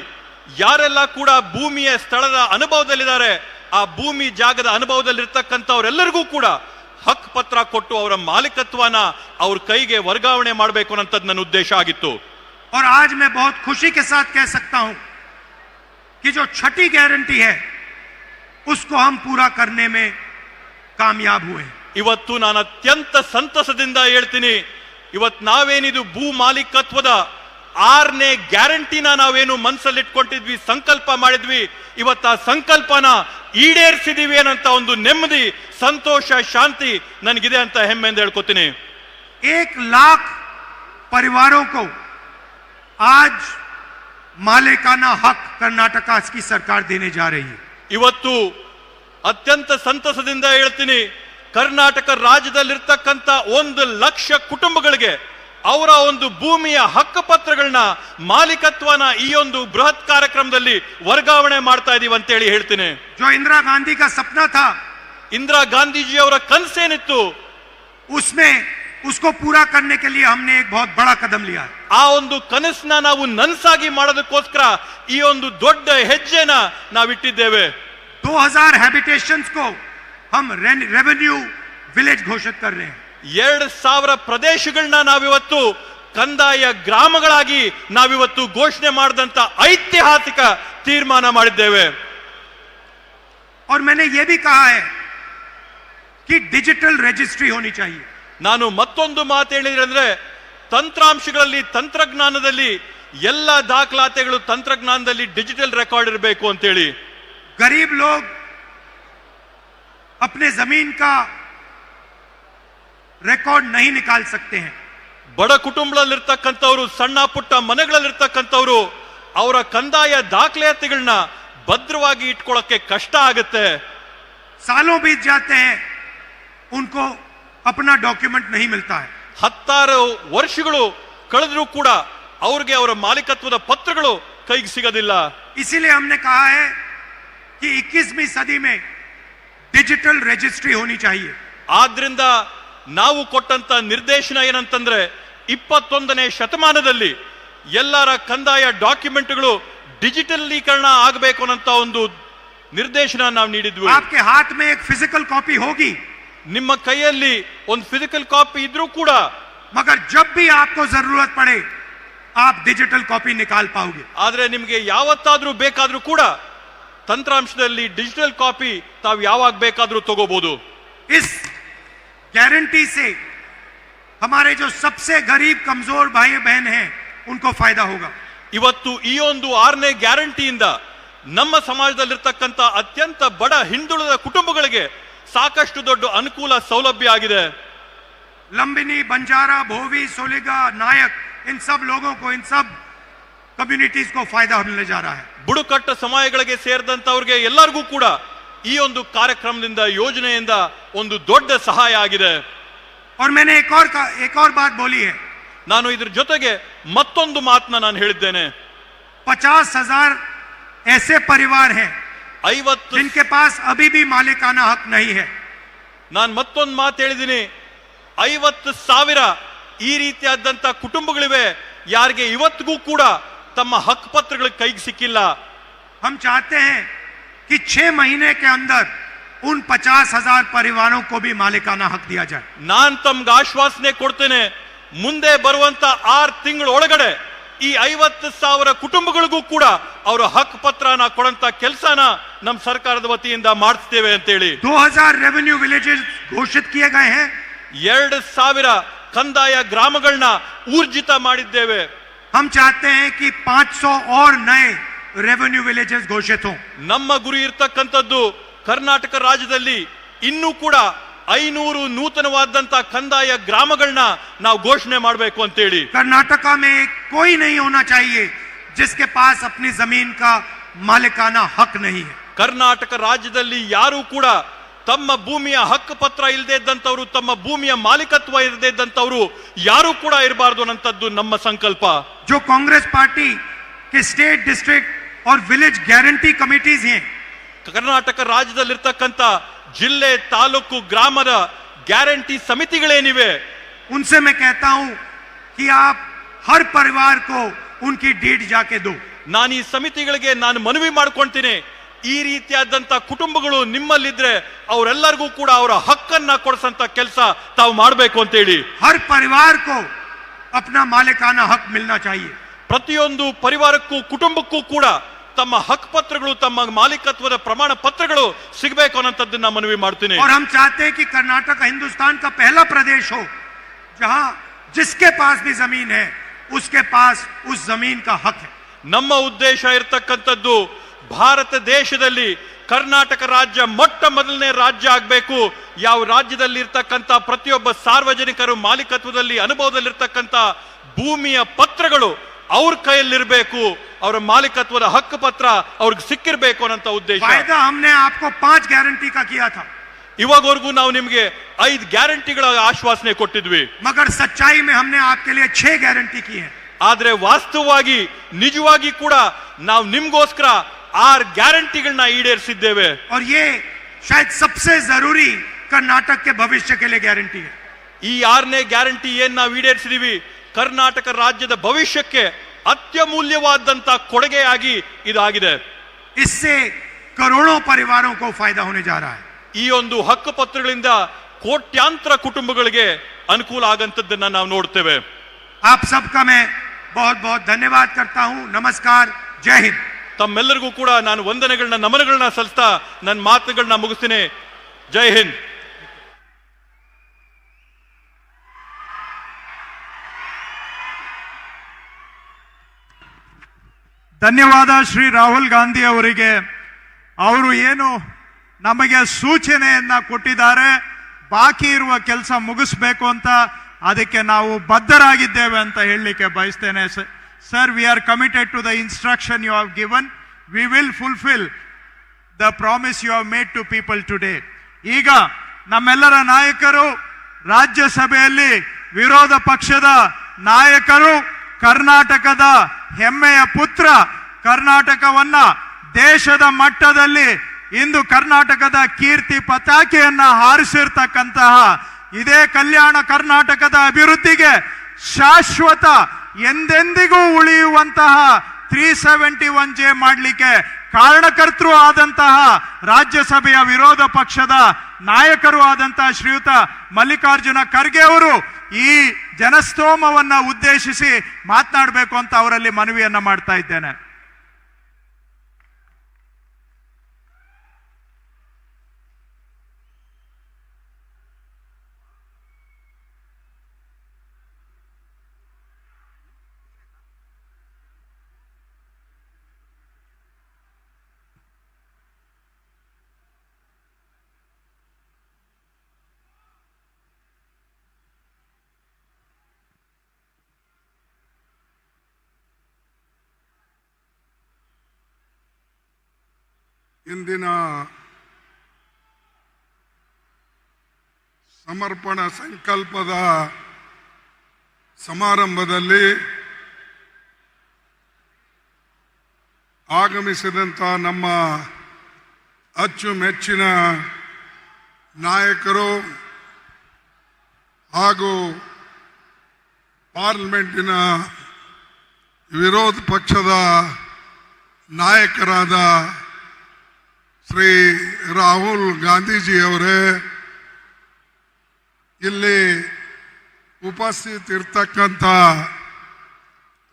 ಯಾರೆಲ್ಲ ಕೂಡ ಭೂಮಿಯ ಸ್ಥಳದ ಅನುಭವದಲ್ಲಿದ್ದಾರೆ, ಆ ಭೂಮಿ ಜಾಗದ ಅನುಭವದಲ್ಲಿರ್ತಕ್ಕಂಥವರೆಲ್ಲರಿಗೂ ಕೂಡ ಹಕ್ ಪತ್ರ ಕೊಟ್ಟು ಅವರ ಮಾಲೀಕತ್ವನ ಅವ್ರ ಕೈಗೆ ವರ್ಗಾವಣೆ ಮಾಡಬೇಕು ಅನ್ನೋದು ನನ್ನ ಉದ್ದೇಶ ಆಗಿತ್ತು. और आज मैं बहुत खुशी के साथ कह सकता हूं कि जो छठी गारंटी है उसको हम पूरा करने में कामयाब हुए. ಇವತ್ತು ನಾನು ಅತ್ಯಂತ ಸಂತಸದಿಂದ ಹೇಳ್ತೀನಿ, ಇವತ್ತು ನಾವೇನಿದು ಭೂ ಮಾಲೀಕತ್ವದ 6ನೇ ಗ್ಯಾರಂಟಿನ ನಾವೇನು ಮನಸ್ಸಲ್ಲಿಟ್ಕೊಂಡಿದ್ವಿ, ಸಂಕಲ್ಪ ಮಾಡಿದ್ವಿ, ಇವತ್ತು ಆ ಸಂಕಲ್ಪನ ಈಡೇರಿಸಿದೀವಿ ಅನ್ನೋಂತ ಒಂದು ನೆಮ್ಮದಿ, ಸಂತೋಷ, ಶಾಂತಿ ನನಗಿದೆ ಅಂತ ಹೆಮ್ಮೆಯಿಂದ ಹೇಳ್ಕೊತೀನಿ. 1 लाख परिवारों को आज मालिकाना हक कर्नाटका की सरकार देने जा रही है. ಇವತ್ತು ಅತ್ಯಂತ ಸಂತಸದಿಂದ ಹೇಳ್ತೀನಿ, ಕರ್ನಾಟಕ ರಾಜ್ಯದಲ್ಲಿರ್ತಕ್ಕಂಥ 1 ಲಕ್ಷ ಕುಟುಂಬಗಳಿಗೆ ಅವರ ಒಂದು ಭೂಮಿಯ ಹಕ್ಕು ಪತ್ರಗಳನ್ನ, ಮಾಲೀಕತ್ವನ ಈ ಒಂದು ಬೃಹತ್ ಕಾರ್ಯಕ್ರಮದಲ್ಲಿ ವರ್ಗಾವಣೆ ಮಾಡ್ತಾ ಇದೀವಿ ಅಂತ ಹೇಳಿ ಹೇಳ್ತೀನಿ. जो इंदिरा गांधी का सपना था, ಇಂದಿರಾ ಗಾಂಧೀಜಿ ಅವರ ಕನಸೇನಿತ್ತು, उसमें उसको पूरा करने के लिए हमने एक बहुत बड़ा कदम लिया है. ಆ ಒಂದು ಕನಸನ್ನ ನಾವು ನನಸಾಗಿ ಮಾಡೋದಕ್ಕೋಸ್ಕರ ಈ ಒಂದು ದೊಡ್ಡ ಹೆಜ್ಜೆನ ನಾವಿಟ್ಟಿದ್ದೇವೆ. 2000 हैबिटेशंस को हम रेवेन्यू विलेज घोषित कर रहे हैं. 2000 ಪ್ರದೇಶಗಳನ್ನ ನಾವಿವತ್ತು ಕಂದಾಯ ಗ್ರಾಮಗಳಾಗಿ ನಾವಿವತ್ತು ಘೋಷಣೆ ಮಾಡಿದಂತ ಐತಿಹಾಸಿಕ ತೀರ್ಮಾನ ಮಾಡಿದ್ದೇವೆ. और मैंने ये भी कहा है कि डिजिटल रजिस्ट्री होनी चाहिए. ನಾನು ಮತ್ತೊಂದು ಮಾತು ಹೇಳಿದ್ರೆ ಅಂದ್ರೆ, ತಂತ್ರಾಂಶಗಳಲ್ಲಿ, ತಂತ್ರಜ್ಞಾನದಲ್ಲಿ ಎಲ್ಲ ದಾಖಲಾತಿಗಳು ತಂತ್ರಜ್ಞಾನದಲ್ಲಿ ಡಿಜಿಟಲ್ ರೆಕಾರ್ಡ್ ಇರಬೇಕು ಅಂತ ಹೇಳಿ. गरीब लोग अपने जमीन का रिकॉर्ड नहीं निकाल सकते हैं. ಬಡ ಕುಟುಂಬದಲ್ಲಿರ್ತಕ್ಕಂಥವ್ರು, ಸಣ್ಣ ಪುಟ್ಟ ಮನೆಗಳಲ್ಲಿರ್ತಕ್ಕಂಥವ್ರು ಅವರ ಕಂದಾಯ ದಾಖಲಾತಿಗಳನ್ನ ಭದ್ರವಾಗಿ ಇಟ್ಕೊಳ್ಳೋಕೆ ಕಷ್ಟ ಆಗುತ್ತೆ. सालों बीत जाते हैं, उनको अपना डॉक्यूमेंट नहीं मिलता है. 16 ವರ್ಷಗಳು ಕಳೆದ್ರೂ ಕೂಡ ಅವ್ರಿಗೆ ಅವರ ಮಾಲೀಕತ್ವದ ಪತ್ರಗಳು ಕೈಗೆ ಸಿಗೋದಿಲ್ಲ. इसीलिए हमने कहा है कि 21वीं सदी में डिजिटल रजिस्ट्री होनी चाहिए. ಆದ್ರಿಂದ ನಾವು ಕೊಟ್ಟಂತ ನಿರ್ದೇಶನ ಏನಂತಂದ್ರೆ, 21ನೇ ಶತಮಾನದಲ್ಲಿ ಎಲ್ಲರ ಕಂದಾಯ ಡಾಕ್ಯುಮೆಂಟ್ಗಳು ಡಿಜಿಟಲೀಕರಣ ಆಗಬೇಕು ಅನ್ನೋ ಒಂದು ನಿರ್ದೇಶನ ನಾವು ನೀಡಿದ್ವಿ. आपके हाथ में एक फिजिकल कॉपी होगी, ನಿಮ್ಮ ಕೈಯಲ್ಲಿ ಒಂದು ಫಿಸಿಕಲ್ ಕಾಪಿ ಇದ್ರೂ ಕೂಡ, मगर जब भी आपको जरूरत पड़े आप डिजिटल कॉपी निकाल पाओगे. ಆದ್ರೆ ನಿಮಗೆ ಯಾವತ್ತಾದ್ರೂ ಬೇಕಾದ್ರೂ ಕೂಡ ತಂತ್ರಾಂಶದಲ್ಲಿ ಡಿಜಿಟಲ್ ಕಾಪಿ ತಾವು ಯಾವಾಗ ಬೇಕಾದ್ರೂ ತಗೋಬಹುದು. इस गारंटी से हमारे जो सबसे गरीब कमजोर भाई बहन हैं उनको फायदा होगा. ಇವತ್ತು ಈ ಒಂದು 6ನೇ ಗ್ಯಾರಂಟಿಯಿಂದ ನಮ್ಮ ಸಮಾಜದಲ್ಲಿರ್ತಕ್ಕಂಥ ಅತ್ಯಂತ ಬಡ ಹಿಂದುಳಿದ ಕುಟುಂಬಗಳಿಗೆ ಸಾಕಷ್ಟು ದೊಡ್ಡ ಅನುಕೂಲ, ಸೌಲಭ್ಯ ಆಗಿದೆ. लंबिनी, बंजारा, भोवी, सोलिगा, नायक, इन सब लोगों को, इन सब कम्युनिटीज को फायदा मिलने जा रहा है. ಬುಡಕಟ್ಟು ಸಮುದಾಯಗಳಿಗೆ ಸೇರಿದಂತವ್ರಿಗೆ ಎಲ್ಲರಿಗೂ ಕೂಡ ಈ ಒಂದು ಕಾರ್ಯಕ್ರಮದಿಂದ, ಯೋಜನೆಯಿಂದ ಒಂದು ದೊಡ್ಡ ಸಹಾಯ ಆಗಿದೆ. और मैंने एक और बात बोली है. ನಾನು ಇದ್ರ ಜೊತೆಗೆ ಮತ್ತೊಂದು ಮಾತನ್ನ ನಾನು ಹೇಳಿದ್ದೇನೆ. 50,000 ऐसे परिवार हैं 50 जिनके पास अभी भी मालिकाना हक नहीं है. ನಾನು ಮತ್ತೊಂದು ಮಾತು ಹೇಳಿದ್ದೀನಿ, 50,000 ಈ ರೀತಿಯಾದಂತ ಕುಟುಂಬಗಳಿವೆ ಯಾರಿಗೆ ಇವತ್ತಿಗೂ ಕೂಡ ತಮ್ಮ ಹಕ್ಕು ಪತ್ರಗಳು ಕೈಗೆ ಸಿಕ್ಕಿಲ್ಲ. हम चाहते हैं कि 6 महीने के अंदर उन 50,000 परिवारों को भी मालिकाना हक दिया जाए. ನಾನ್ ತಮ್ಗೆ ಆಶ್ವಾಸನೆ ಕೊಡ್ತೇನೆ, ಮುಂದೆ ಬರುವಂತ 6 ತಿಂಗಳ ಒಳಗಡೆ ಈ 50,000 ಕುಟುಂಬಗಳಿಗೂ ಕೂಡ ಅವರ ಹಕ್ ಪತ್ರನ ಕೊಡಂತ ಕೆಲಸನ ನಮ್ಮ ಸರ್ಕಾರದ ವತಿಯಿಂದ ಮಾಡಿಸ್ತೇವೆ ಅಂತೇಳಿ 2000 रेवेन्यू विलेजेस घोषित किए गए हैं 2000 ಕಂದಾಯ ಗ್ರಾಮಗಳನ್ನ ಊರ್ಜಿತ ಮಾಡಿದ್ದೇವೆ हम चाहते हैं कि 500 और नए रेवेन्यू विलेजेस घोषित हों ನಮ್ಮ ಗುರಿ ಇರತಕ್ಕಂತದ್ದು ಕರ್ನಾಟಕ ರಾಜ್ಯದಲ್ಲಿ ಇನ್ನೂ ಕೂಡ 500 ನೂತನವಾದಂತ ಕಂದಾಯ ಗ್ರಾಮಗಳನ್ನ ನಾವು ಘೋಷಣೆ ಮಾಡಬೇಕು ಅಂತೇಳಿ कर्नाटका में कोई नहीं होना चाहिए जिसके पास अपनी जमीन का मालिकाना हक नहीं है ಕರ್ನಾಟಕ ರಾಜ್ಯದಲ್ಲಿ ಯಾರು ಕೂಡ ತಮ್ಮ ಭೂಮಿಯ ಹಕ್ಕು ಪತ್ರ ಇಲ್ಲದೆ ಇದ್ದಂತವರು ತಮ್ಮ ಭೂಮಿಯ ಮಾಲೀಕತ್ವ ಇಲ್ಲದೆ ಇದ್ದಂತವರು ಯಾರು ಕೂಡ ಇರಬಾರದು ಅನ್ನಂತದ್ದು ನಮ್ಮ ಸಂಕಲ್ಪ जो कांग्रेस पार्टी के स्टेट डिस्ट्रिक्ट और विलेज गारंटी कमिटीज हैं ಕರ್ನಾಟಕ ರಾಜ್ಯದಲ್ಲಿರ್ತಕ್ಕಂತ ಜಿಲ್ಲೆ ತಾಲೂಕು ಗ್ರಾಮದ ಗ್ಯಾರಂಟಿ ಸಮಿತಿಗಳೇನಿವೆ उनसे मैं कहता हूं कि आप हर परिवार को उनकी डीड जाके दो ನಾನು ಈ ಸಮಿತಿಗಳಿಗೆ ನಾನು ಮನವಿ ಮಾಡ್ಕೊಂತೀನಿ ಈ ರೀತಿಯಾದಂತ ಕುಟುಂಬಗಳು ನಿಮ್ಮಲ್ಲಿದ್ರೆ ಅವರೆಲ್ಲರಿಗೂ ಕೂಡ ಅವರ ಹಕ್ಕನ್ನ ಕೊಡಿಸಂತ ಕೆಲಸ ತಾವು ಮಾಡಬೇಕು ಅಂತ ಹೇಳಿ हर परिवार को अपना मालिकाना हक मिलना चाहिए ಪ್ರತಿಯೊಂದು ಪರಿವಾರಕ್ಕೂ ಕುಟುಂಬಕ್ಕೂ ಕೂಡ ತಮ್ಮ ಹಕ್ ಪತ್ರಗಳು ತಮ್ಮ ಮಾಲೀಕತ್ವದ ಪ್ರಮಾಣ ಪತ್ರಗಳು ಸಿಗಬೇಕು ಅನ್ನೋಂಥದ್ದನ್ನ ಮನವಿ ಮಾಡ್ತೀನಿ और हम चाहते हैं कि कर्नाटक हिंदुस्तान का पहला प्रदेश हो जहां जिसके पास भी जमीन है उसके पास उस जमीन का हक है ನಮ್ಮ ಉದ್ದೇಶ ಇರತಕ್ಕಂಥದ್ದು ಭಾರತ ದೇಶದಲ್ಲಿ ಕರ್ನಾಟಕ ರಾಜ್ಯ ಮೊಟ್ಟ ಮೊದಲನೇ ರಾಜ್ಯ ಆಗಬೇಕು ಯಾವ ರಾಜ್ಯದಲ್ಲಿ ಇರ್ತಕ್ಕಂಥ ಪ್ರತಿಯೊಬ್ಬ ಸಾರ್ವಜನಿಕರು ಮಾಲೀಕತ್ವದಲ್ಲಿ ಅನುಭವದಲ್ಲಿರ್ತಕ್ಕಂಥ ಭೂಮಿಯ ಪತ್ರಗಳು ಅವ್ರ ಕೈಯಲ್ಲಿರಬೇಕು ಅವರ ಮಾಲೀಕತ್ವದ ಹಕ್ಕು ಪತ್ರ ಅವ್ರಿಗೆ ಸಿಕ್ಕಿರಬೇಕು ಅನ್ನೋ ಉದ್ದೇಶ वायदा हमने आपको 5 गारंटी का किया था ಇವಾಗವರೆಗೂ ನಾವು ನಿಮಗೆ 5 ಗ್ಯಾರಂಟಿಗಳ ಆಶ್ವಾಸನೆ ಕೊಟ್ಟಿದ್ವಿ मगर सच्चाई में हमने आपके लिए 6 गारंटी की है ಆದ್ರೆ ವಾಸ್ತವವಾಗಿ ನಿಜವಾಗಿ ಕೂಡ ನಾವು ನಿಮ್ಗೋಸ್ಕರ 6 ಗ್ಯಾರಂಟಿಗಳನ್ನ ಈಡೇರಿಸಿದ್ದೇವೆ और ये शायद सबसे जरूरी कर्नाटक के भविष्य के लिए गारंटी है ಈ 6ನೇ ಗ್ಯಾರಂಟಿ ಏನ್ ನಾವು ಈಡೇರಿಸಿದೀವಿ ಕರ್ನಾಟಕ ರಾಜ್ಯದ ಭವಿಷ್ಯಕ್ಕೆ ಅತ್ಯಮೂಲ್ಯವಾದಂತ ಕೊಡುಗೆಯಾಗಿ ಇದಾಗಿದೆ इससे करोड़ों परिवारों को फायदा होने जा रहा है ಈ ಒಂದು ಹಕ್ಕು ಪತ್ರಗಳಿಂದ ಕೋಟ್ಯಾಂತರ ಕುಟುಂಬಗಳಿಗೆ ಅನುಕೂಲ ಆಗಂತದ್ದನ್ನ ನಾವು ನೋಡ್ತೇವೆ आप सबका मैं बहुत बहुत धन्यवाद करता हूं नमस्कार जय हिंद ತಮ್ಮೆಲ್ಲರಿಗೂ ಕೂಡ ನಾನು ವಂದನೆಗಳನ್ನ ನಮನಗಳನ್ನ ಸಲ್ಲಿಸ್ತಾ ನನ್ನ ಮಾತುಗಳನ್ನ ಮುಗಿಸ್ತೀನಿ ಜೈ ಹಿಂದ್ ಧನ್ಯವಾದ ಶ್ರೀ ರಾಹುಲ್ ಗಾಂಧಿ ಅವರಿಗೆ ಅವರು ಏನು ನಮಗೆ ಸೂಚನೆಯನ್ನ ಕೊಟ್ಟಿದ್ದಾರೆ ಬಾಕಿ ಇರುವ ಕೆಲಸ ಮುಗಿಸ್ಬೇಕು ಅಂತ ಅದಕ್ಕೆ ನಾವು ಬದ್ಧರಾಗಿದ್ದೇವೆ ಅಂತ ಹೇಳಲಿಕ್ಕೆ ಬಯಸ್ತೇನೆ sir we are committed to the instruction you have given we will fulfil the promise you have made to people today ಈಗ ನಮ್ಮೆಲ್ಲರ ನಾಯಕರು ರಾಜ್ಯಸಭೆಯಲ್ಲಿ ವಿರೋಧ ಪಕ್ಷದ ನಾಯಕರು ಕರ್ನಾಟಕದ ಹೆಮ್ಮೆಯ ಪುತ್ರ ಕರ್ನಾಟಕವನ್ನ ದೇಶದ ಮಟ್ಟದಲ್ಲಿ ಇಂದು ಕರ್ನಾಟಕದ ಕೀರ್ತಿ ಪತಾಕೆಯನ್ನ ಹಾರಿಸಿರ್ತಕ್ಕಂತಹ ಇದೇ ಕಲ್ಯಾಣ ಕರ್ನಾಟಕದ ಅಭಿವೃದ್ಧಿಗೆ ಶಾಶ್ವತ ಎಂದೆಂದಿಗೂ ಉಳಿಯುವಂತಹ 371J ಮಾಡಲಿಕ್ಕೆ ಕಾರಣಕರ್ತರು ಆದಂತಹ ರಾಜ್ಯಸಭೆಯ ವಿರೋಧ ಪಕ್ಷದ ನಾಯಕರು ಆದಂತಹ ಶ್ರೀಯುತ ಮಲ್ಲಿಕಾರ್ಜುನ ಖರ್ಗೆ ಅವರು ಈ ಜನಸ್ತೋಮವನ್ನ ಉದ್ದೇಶಿಸಿ ಮಾತನಾಡಬೇಕು ಅಂತ ಅವರಲ್ಲಿ ಮನವಿಯನ್ನ ಮಾಡ್ತಾ ಇದ್ದೇನೆ ಇಂದಿನ ಸಮರ್ಪಣಾ ಸಂಕಲ್ಪದ ಸಮಾರಂಭದಲ್ಲಿ ಆಗಮಿಸಿದಂಥ ನಮ್ಮ ಅಚ್ಚುಮೆಚ್ಚಿನ ನಾಯಕರು ಹಾಗೂ ಪಾರ್ಲಿಮೆಂಟಿನ ವಿರೋಧ ಪಕ್ಷದ ನಾಯಕರಾದ ಶ್ರೀ ರಾಹುಲ್ ಗಾಂಧೀಜಿಯವರೇ, ಇಲ್ಲಿ ಉಪಸ್ಥಿತಿರ್ತಕ್ಕಂಥ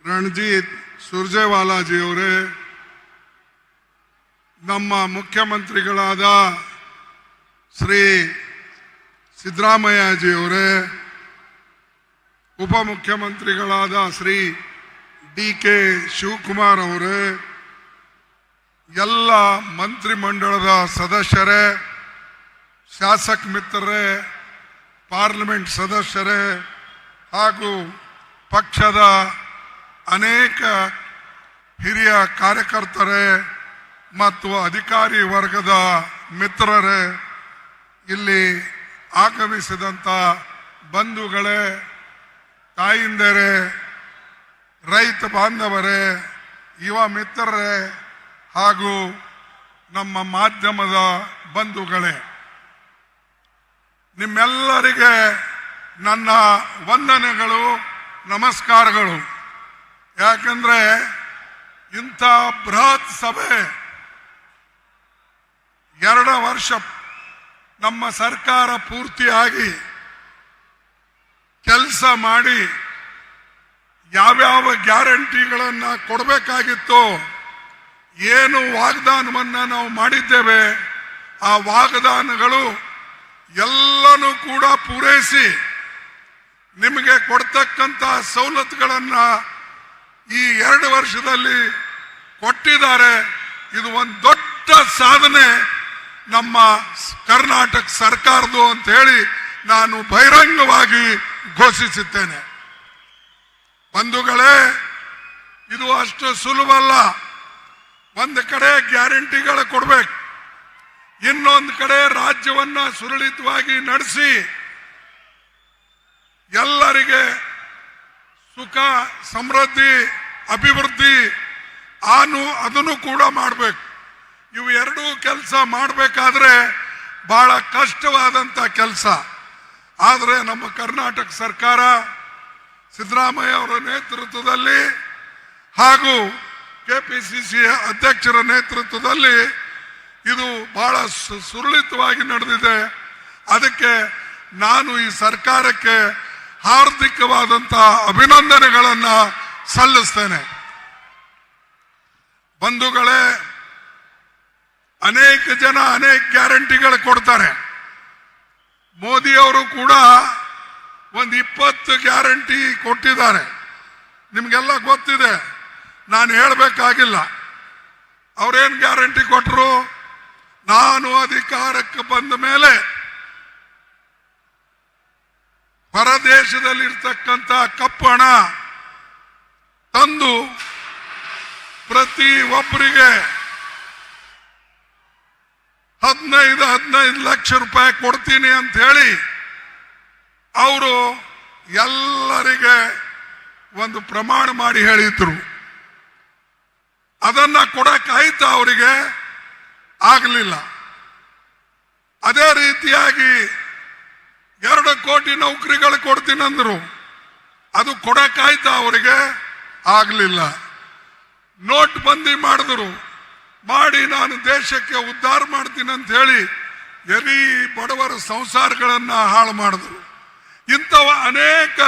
ರಣಜಿತ್ ಸುರ್ಜೇವಾಲಾಜಿಯವರೇ, ನಮ್ಮ ಮುಖ್ಯಮಂತ್ರಿಗಳಾದ ಶ್ರೀ ಸಿದ್ದರಾಮಯ್ಯಜಿಯವರೇ, ಉಪಮುಖ್ಯಮಂತ್ರಿಗಳಾದ ಶ್ರೀ ಡಿ.ಕೆ. ಶಿವಕುಮಾರ್ ಅವರೇ, ಎಲ್ಲ ಮಂತ್ರಿಮಂಡಲದ ಸದಸ್ಯರೇ, ಶಾಸಕ ಮಿತ್ರರೇ, ಪಾರ್ಲಿಮೆಂಟ್ ಸದಸ್ಯರೇ ಹಾಗೂ ಪಕ್ಷದ ಅನೇಕ ಹಿರಿಯ ಕಾರ್ಯಕರ್ತರೇ ಮತ್ತು ಅಧಿಕಾರಿ ವರ್ಗದ ಮಿತ್ರರೇ, ಇಲ್ಲಿ ಆಗಮಿಸಿದಂಥ ಬಂಧುಗಳೇ, ತಾಯಿಂದರೇ, ರೈತ ಬಾಂಧವರೇ, ಯುವ ಮಿತ್ರರೇ ಹಾಗೂ ನಮ್ಮ ಮಾಧ್ಯಮದ ಬಂಧುಗಳೇ, ನಿಮ್ಮೆಲ್ಲರಿಗೆ ನನ್ನ ವಂದನೆಗಳು, ನಮಸ್ಕಾರಗಳು. ಯಾಕಂದ್ರೆ ಇಂಥ ಬೃಹತ್ ಸಭೆ 2 ವರ್ಷ ನಮ್ಮ ಸರ್ಕಾರ ಪೂರ್ತಿಯಾಗಿ ಕೆಲಸ ಮಾಡಿ ಯಾವ್ಯಾವ ಗ್ಯಾರಂಟಿಗಳನ್ನು ಕೊಡಬೇಕಾಗಿತ್ತು, ಏನು ವಾಗ್ದಾನವನ್ನು ನಾವು ಮಾಡಿದ್ದೇವೆ, ಆ ವಾಗ್ದಾನಗಳು ಎಲ್ಲನೂ ಕೂಡ ಪೂರೈಸಿ ನಿಮಗೆ ಕೊಡ್ತಕ್ಕಂಥ ಸವಲತ್ತುಗಳನ್ನು ಈ 2 ವರ್ಷದಲ್ಲಿ ಕೊಟ್ಟಿದ್ದಾರೆ. ಇದು ಒಂದು ದೊಡ್ಡ ಸಾಧನೆ ನಮ್ಮ ಕರ್ನಾಟಕ ಸರ್ಕಾರದ್ದು ಅಂತ ಹೇಳಿ ನಾನು ಬಹಿರಂಗವಾಗಿ ಘೋಷಿಸುತ್ತೇನೆ. ಬಂಧುಗಳೇ, ಇದು ಅಷ್ಟು ಸುಲಭಲ್ಲ. ಒಂದು ಕಡೆ ಗ್ಯಾರಂಟಿಗಳು ಕೊಡಬೇಕು, ಇನ್ನೊಂದು ಕಡೆ ರಾಜ್ಯವನ್ನ ಸುರಳಿತವಾಗಿ ನಡೆಸಿ ಎಲ್ಲರಿಗೆ ಸುಖ, ಸಮೃದ್ಧಿ, ಅಭಿವೃದ್ಧಿ ಅದನ್ನು ಕೂಡ ಮಾಡಬೇಕು. ಇವು ಎರಡೂ ಕೆಲಸ ಮಾಡಬೇಕಾದ್ರೆ ಬಹಳ ಕಷ್ಟವಾದಂತ ಕೆಲಸ. ಆದರೆ ನಮ್ಮ ಕರ್ನಾಟಕ ಸರ್ಕಾರ ಸಿದ್ದರಾಮಯ್ಯ ಅವರ ನೇತೃತ್ವದಲ್ಲಿ ಹಾಗೂ ಕೆಪಿಸಿಸಿ ಅಧ್ಯಕ್ಷರ ನೇತೃತ್ವದಲ್ಲಿ ಇದು ಬಹಳ ಸುರಳಿತವಾಗಿ ನಡೆದಿದೆ. ಅದಕ್ಕೆ ನಾನು ಈ ಸರ್ಕಾರಕ್ಕೆ ಹಾರ್ದಿಕವಾದಂತಹ ಅಭಿನಂದನೆಗಳನ್ನು ಸಲ್ಲಿಸ್ತೇನೆ. ಬಂಧುಗಳೇ, ಅನೇಕ ಜನ ಅನೇಕ ಗ್ಯಾರಂಟಿಗಳು ಕೊಡ್ತಾರೆ. ಮೋದಿ ಅವರು ಕೂಡ ಒಂದು 20 ಗ್ಯಾರಂಟಿ ಕೊಟ್ಟಿದ್ದಾರೆ. ನಿಮ್ಗೆಲ್ಲ ಗೊತ್ತಿದೆ, ನಾನು ಹೇಳಬೇಕಾಗಿಲ್ಲ. ಅವ್ರೇನು ಗ್ಯಾರಂಟಿ ಕೊಟ್ಟರು? ನಾನು ಅಧಿಕಾರಕ್ಕೆ ಬಂದ ಮೇಲೆ ಹೊರದೇಶದಲ್ಲಿರ್ತಕ್ಕಂಥ ಕಪ್ಪು ಹಣ ತಂದು ಪ್ರತಿ ಒಬ್ಬರಿಗೆ 15 ಲಕ್ಷ ರೂಪಾಯಿ ಕೊಡ್ತೀನಿ ಅಂತ ಹೇಳಿ ಅವರು ಎಲ್ಲರಿಗೆ ಒಂದು ಪ್ರಮಾಣ ಮಾಡಿ ಹೇಳಿದ್ರು. ಅದನ್ನ ಕೊಡಕ್ಕಾಯ್ತಾ? ಅವರಿಗೆ ಆಗಲಿಲ್ಲ. ಅದೇ ರೀತಿಯಾಗಿ 2 ಕೋಟಿ ನೌಕರಿಗಳು ಕೊಡ್ತೀನಂದ್ರು. ಅದು ಕೊಡಕ್ಕಾಯ್ತಾ? ಅವರಿಗೆ ಆಗಲಿಲ್ಲ. ನೋಟ್ ಬಂದಿ ಮಾಡಿದ್ರು. ಮಾಡಿ ನಾನು ದೇಶಕ್ಕೆ ಉದ್ಧಾರ ಮಾಡ್ತೀನಿ ಅಂತ ಹೇಳಿ ಎಲ್ಲಿ ಬಡವರ ಸಂಸಾರಗಳನ್ನ ಹಾಳು ಮಾಡಿದ್ರು. ಇಂಥವ ಅನೇಕ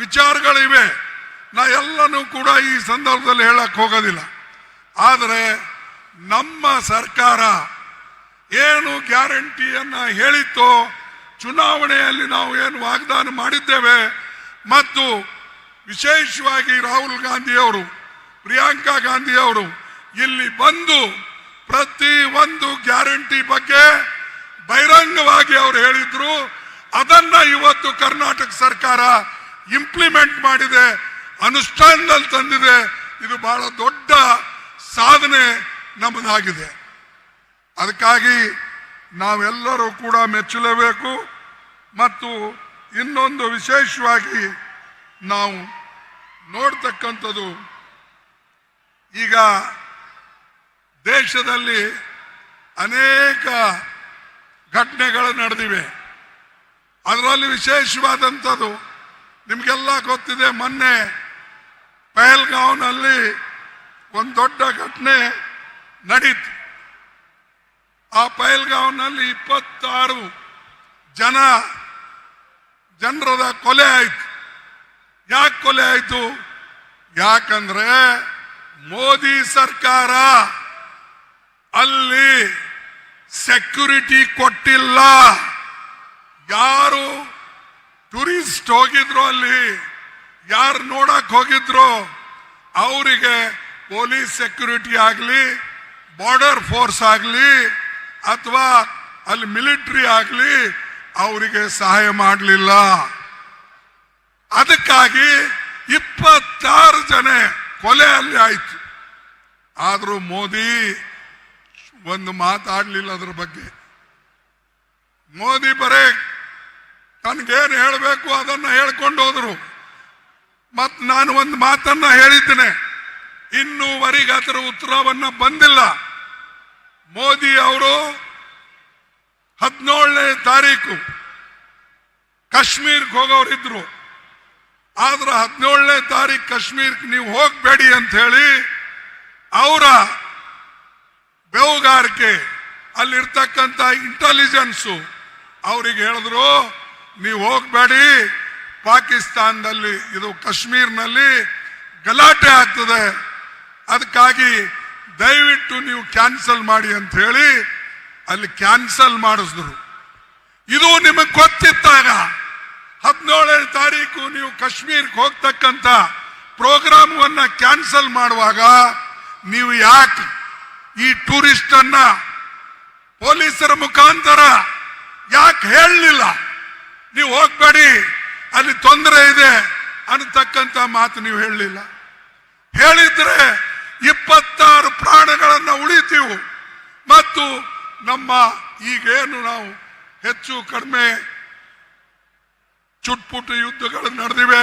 ವಿಚಾರಗಳಿವೆ. ನಾ ಎಲ್ಲನೂ ಕೂಡ ಈ ಸಂದರ್ಭದಲ್ಲಿ ಹೇಳಕ್ ಹೋಗೋದಿಲ್ಲ. ಆದರೆ ನಮ್ಮ ಸರ್ಕಾರ ಏನು ಗ್ಯಾರಂಟಿಯನ್ನ ಹೇಳಿತ್ತೋ, ಚುನಾವಣೆಯಲ್ಲಿ ನಾವು ಏನು ವಾಗ್ದಾನ ಮಾಡಿದ್ದೇವೆ, ಮತ್ತು ವಿಶೇಷವಾಗಿ ರಾಹುಲ್ ಗಾಂಧಿ ಅವರು, ಪ್ರಿಯಾಂಕಾ ಗಾಂಧಿ ಅವರು ಇಲ್ಲಿ ಬಂದು ಪ್ರತಿ ಒಂದು ಗ್ಯಾರಂಟಿ ಬಗ್ಗೆ ಬಹಿರಂಗವಾಗಿ ಅವರು ಹೇಳಿದ್ರು. ಅದನ್ನ ಇವತ್ತು ಕರ್ನಾಟಕ ಸರ್ಕಾರ ಇಂಪ್ಲಿಮೆಂಟ್ ಮಾಡಿದೆ, ಅನುಷ್ಠಾನದಲ್ಲಿ ತಂದಿದೆ. ಇದು ಬಹಳ ದೊಡ್ಡ ಸಾಧನೆ ನಮ್ಮದಾಗಿದೆ. ಅದಕ್ಕಾಗಿ ನಾವೆಲ್ಲರೂ ಕೂಡ ಮೆಚ್ಚಲೇಬೇಕು. ಮತ್ತು ಇನ್ನೊಂದು ವಿಶೇಷವಾಗಿ ನಾವು ನೋಡ್ತಕ್ಕಂಥದ್ದು, ಈಗ ದೇಶದಲ್ಲಿ ಅನೇಕ ಘಟನೆಗಳು ನಡೆದಿವೆ. ಅದರಲ್ಲಿ ವಿಶೇಷವಾದಂಥದ್ದು ನಿಮಗೆಲ್ಲ ಗೊತ್ತಿದೆ. ಮೊನ್ನೆ ಪಹಲ್ಗಾಂವ್ನಲ್ಲಿ ಒಂದು ದೊಡ್ಡ ಘಟನೆ ನಡೀತು. ಆ ಪಹಲ್ಗಾಂವ್ನಲ್ಲಿ 26 ಜನರದ ಕೊಲೆ ಆಯಿತು. ಯಾಕೆ ಕೊಲೆ ಆಯಿತು? ಯಾಕಂದ್ರೆ ಮೋದಿ ಸರ್ಕಾರ ಅಲ್ಲಿ ಸೆಕ್ಯೂರಿಟಿ ಕೊಟ್ಟಿಲ್ಲ. ಯಾರು ಟೂರಿಸ್ಟ್ ಹೋಗಿದ್ರು, ಅಲ್ಲಿ ಯಾರು ನೋಡಕ್ ಹೋಗಿದ್ರು, ಅವರಿಗೆ ಪೊಲೀಸ್ ಸೆಕ್ಯೂರಿಟಿ ಆಗಲಿ, ಬಾರ್ಡರ್ ಫೋರ್ಸ್ ಆಗಲಿ, ಅಥವಾ ಅಲ್ಲಿ ಮಿಲಿಟರಿ ಆಗಲಿ ಅವರಿಗೆ ಸಹಾಯ ಮಾಡಲಿಲ್ಲ. ಅದಕ್ಕಾಗಿ 26 ಜನ ಕೊಲೆ ಅಲ್ಲಿ ಆಯ್ತು. ಆದ್ರೂ ಮೋದಿ ಒಂದು ಮಾತಾಡ್ಲಿಲ್ಲ ಅದ್ರ ಬಗ್ಗೆ. ಮೋದಿ ಬರೇ ತನ್ಗೇನು ಹೇಳಬೇಕು ಅದನ್ನ ಹೇಳ್ಕೊಂಡು ಹೋದ್ರು. ಮತ್ ನಾನು ಒಂದು ಮಾತನ್ನ ಹೇಳಿದ್ದೇನೆ, ಇನ್ನೂವರೆಗೆ ಅದರ ಉತ್ತರವನ್ನ ಬಂದಿಲ್ಲ. ಮೋದಿ ಅವರು 17ನೇ ತಾರೀಕು ಕಾಶ್ಮೀರ್ಗೆ ಹೋಗೋರಿದ್ರು. ಆದ್ರೆ 17ನೇ ತಾರೀಕು ಕಾಶ್ಮೀರ್ಗೆ ನೀವು ಹೋಗ್ಬೇಡಿ ಅಂತ ಹೇಳಿ ಅವರ ಬೇಹುಗಾರಿಕೆ ಅಲ್ಲಿರ್ತಕ್ಕಂಥ ಇಂಟೆಲಿಜೆನ್ಸು ಅವರಿಗೆ ಹೇಳಿದ್ರು, ನೀವು ಹೋಗ್ಬೇಡಿ, ಪಾಕಿಸ್ತಾನದಲ್ಲಿ ಇದು ಕಾಶ್ಮೀರ್ನಲ್ಲಿ ಗಲಾಟೆ ಆಗ್ತದೆ, ಅದಕ್ಕಾಗಿ ದಯವಿಟ್ಟು ನೀವು ಕ್ಯಾನ್ಸಲ್ ಮಾಡಿ ಅಂತ ಹೇಳಿ ಅಲ್ಲಿ ಕ್ಯಾನ್ಸಲ್ ಮಾಡಿಸಿದ್ರು. ಇದು ನಿಮಗೆ ಗೊತ್ತಿದ್ದಾಗ 17ನೇ ತಾರೀಕು ನೀವು ಕಾಶ್ಮೀರ್ಗೆ ಹೋಗ್ತಕ್ಕಂಥ ಪ್ರೋಗ್ರಾಮವನ್ನ ಕ್ಯಾನ್ಸಲ್ ಮಾಡುವಾಗ ನೀವು ಯಾಕೆ ಈ ಟೂರಿಸ್ಟ್ ಅನ್ನ ಪೊಲೀಸರ ಮುಖಾಂತರ ಯಾಕೆ ಹೇಳಲಿಲ್ಲ? ನೀವು ಹೋಗ್ಬೇಡಿ, ಅಲ್ಲಿ ತೊಂದರೆ ಇದೆ ಅನ್ನತಕ್ಕಂಥ ಮಾತು ನೀವು ಹೇಳಲಿಲ್ಲ. ಹೇಳಿದ್ರೆ 26 ಪ್ರಾಣಗಳನ್ನ ಉಳಿತೀವು. ಮತ್ತು ನಮ್ಮ ಈಗೇನು ನಾವು ಹೆಚ್ಚು ಕಡಿಮೆ ಚುಟ್ಪುಟ್ಟು ಯುದ್ಧಗಳು ನಡೆದಿವೆ,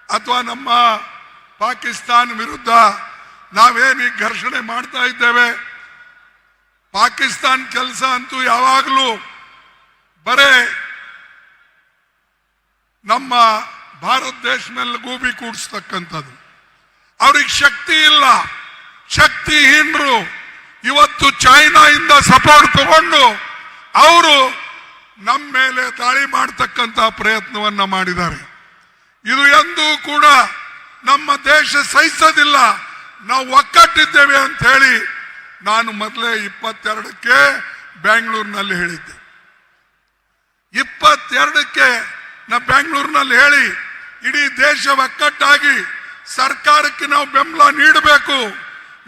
ಅಥವಾ ನಮ್ಮ ಪಾಕಿಸ್ತಾನ ವಿರುದ್ಧ ನಾವೇನು ಘರ್ಷಣೆ ಮಾಡ್ತಾ ಇದ್ದೇವೆ, ಪಾಕಿಸ್ತಾನ ಕೆಲಸ ಅಂತೂ ಯಾವಾಗಲೂ ಬರೇ ನಮ್ಮ ಭಾರತ ದೇಶ ಮೇಲೆ ಗೂಬಿ ಕೂಡಿಸ್ತಕ್ಕಂಥದ್ದು. ಅವ್ರಿಗೆ ಶಕ್ತಿ ಇಲ್ಲ, ಶಕ್ತಿಹೀನರು. ಇವತ್ತು ಚೈನಾದಿಂದ ಸಪೋರ್ಟ್ ತಗೊಂಡು ಅವರು ನಮ್ಮ ಮೇಲೆ ದಾಳಿ ಮಾಡತಕ್ಕಂಥ ಪ್ರಯತ್ನವನ್ನ ಮಾಡಿದ್ದಾರೆ. ಇದು ಎಂದೂ ಕೂಡ ನಮ್ಮ ದೇಶ ಸಹಿಸೋದಿಲ್ಲ. ನಾವು ಒಕ್ಕಟ್ಟಿದ್ದೇವೆ ಅಂತ ಹೇಳಿ ನಾನು ಮೊದಲೇ 22ಕ್ಕೆ ಬೆಂಗಳೂರಿನಲ್ಲಿ ಹೇಳಿದ್ದೆ. 22ಕ್ಕೆ ನಾ ಬೆಂಗಳೂರಿನಲ್ಲಿ ಹೇಳಿ ಇಡೀ ದೇಶ ಒಕ್ಕಟ್ಟಾಗಿ ಸರ್ಕಾರಕ್ಕೆ ನಾವು ಬೆಂಬಲ ನೀಡಬೇಕು,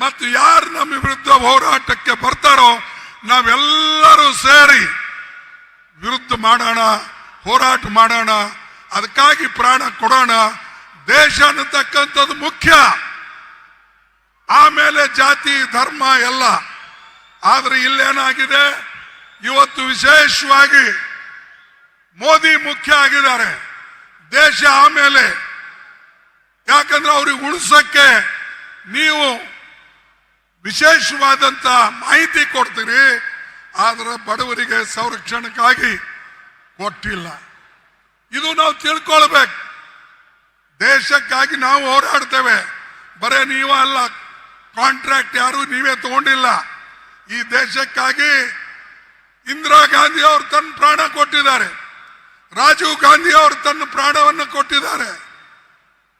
ಮತ್ತು ಯಾರು ನಮ್ಮ ವಿರುದ್ಧ ಹೋರಾಟಕ್ಕೆ ಬರ್ತಾರೋ ನಾವೆಲ್ಲರೂ ಸೇರಿ ವಿರುದ್ಧ ಮಾಡೋಣ, ಹೋರಾಟ ಮಾಡೋಣ, ಅದಕ್ಕಾಗಿ ಪ್ರಾಣ ಕೊಡೋಣ. ದೇಶ ಅನ್ನತಕ್ಕಂಥದ್ದು ಮುಖ್ಯ, ಆಮೇಲೆ ಜಾತಿ ಧರ್ಮ ಎಲ್ಲ. ಆದ್ರೆ ಇಲ್ಲೇನಾಗಿದೆ, ಇವತ್ತು ವಿಶೇಷವಾಗಿ ಮೋದಿ ಮುಖ್ಯ ಆಗಿದ್ದಾರೆ, ದೇಶ ಆಮೇಲೆ. ಯಾಕಂದ್ರೆ ಅವ್ರಿಗೆ ಉಳಿಸಕ್ಕೆ ನೀವು ವಿಶೇಷವಾದಂತ ಮಾಹಿತಿ ಕೊಡ್ತೀರಿ, ಆದ್ರೆ ಬಡವರಿಗೆ ಸಂರಕ್ಷಣೆಗಾಗಿ ಕೊಟ್ಟಿಲ್ಲ. ಇದು ನಾವು ತಿಳ್ಕೊಳ್ಬೇಕು. ದೇಶಕ್ಕಾಗಿ ನಾವು ಹೋರಾಡ್ತೇವೆ, ಬರೇ ನೀವ ಅಲ್ಲ, ಕಾಂಟ್ರಾಕ್ಟ್ ಯಾರು ನೀವೇ ತಗೊಂಡಿಲ್ಲ. ಈ ದೇಶಕ್ಕಾಗಿ ಇಂದಿರಾ ಗಾಂಧಿ ಅವರು ತನ್ನ ಪ್ರಾಣ ಕೊಟ್ಟಿದ್ದಾರೆ, ರಾಜೀವ್ ಗಾಂಧಿ ಅವರು ತನ್ನ ಪ್ರಾಣವನ್ನು ಕೊಟ್ಟಿದ್ದಾರೆ.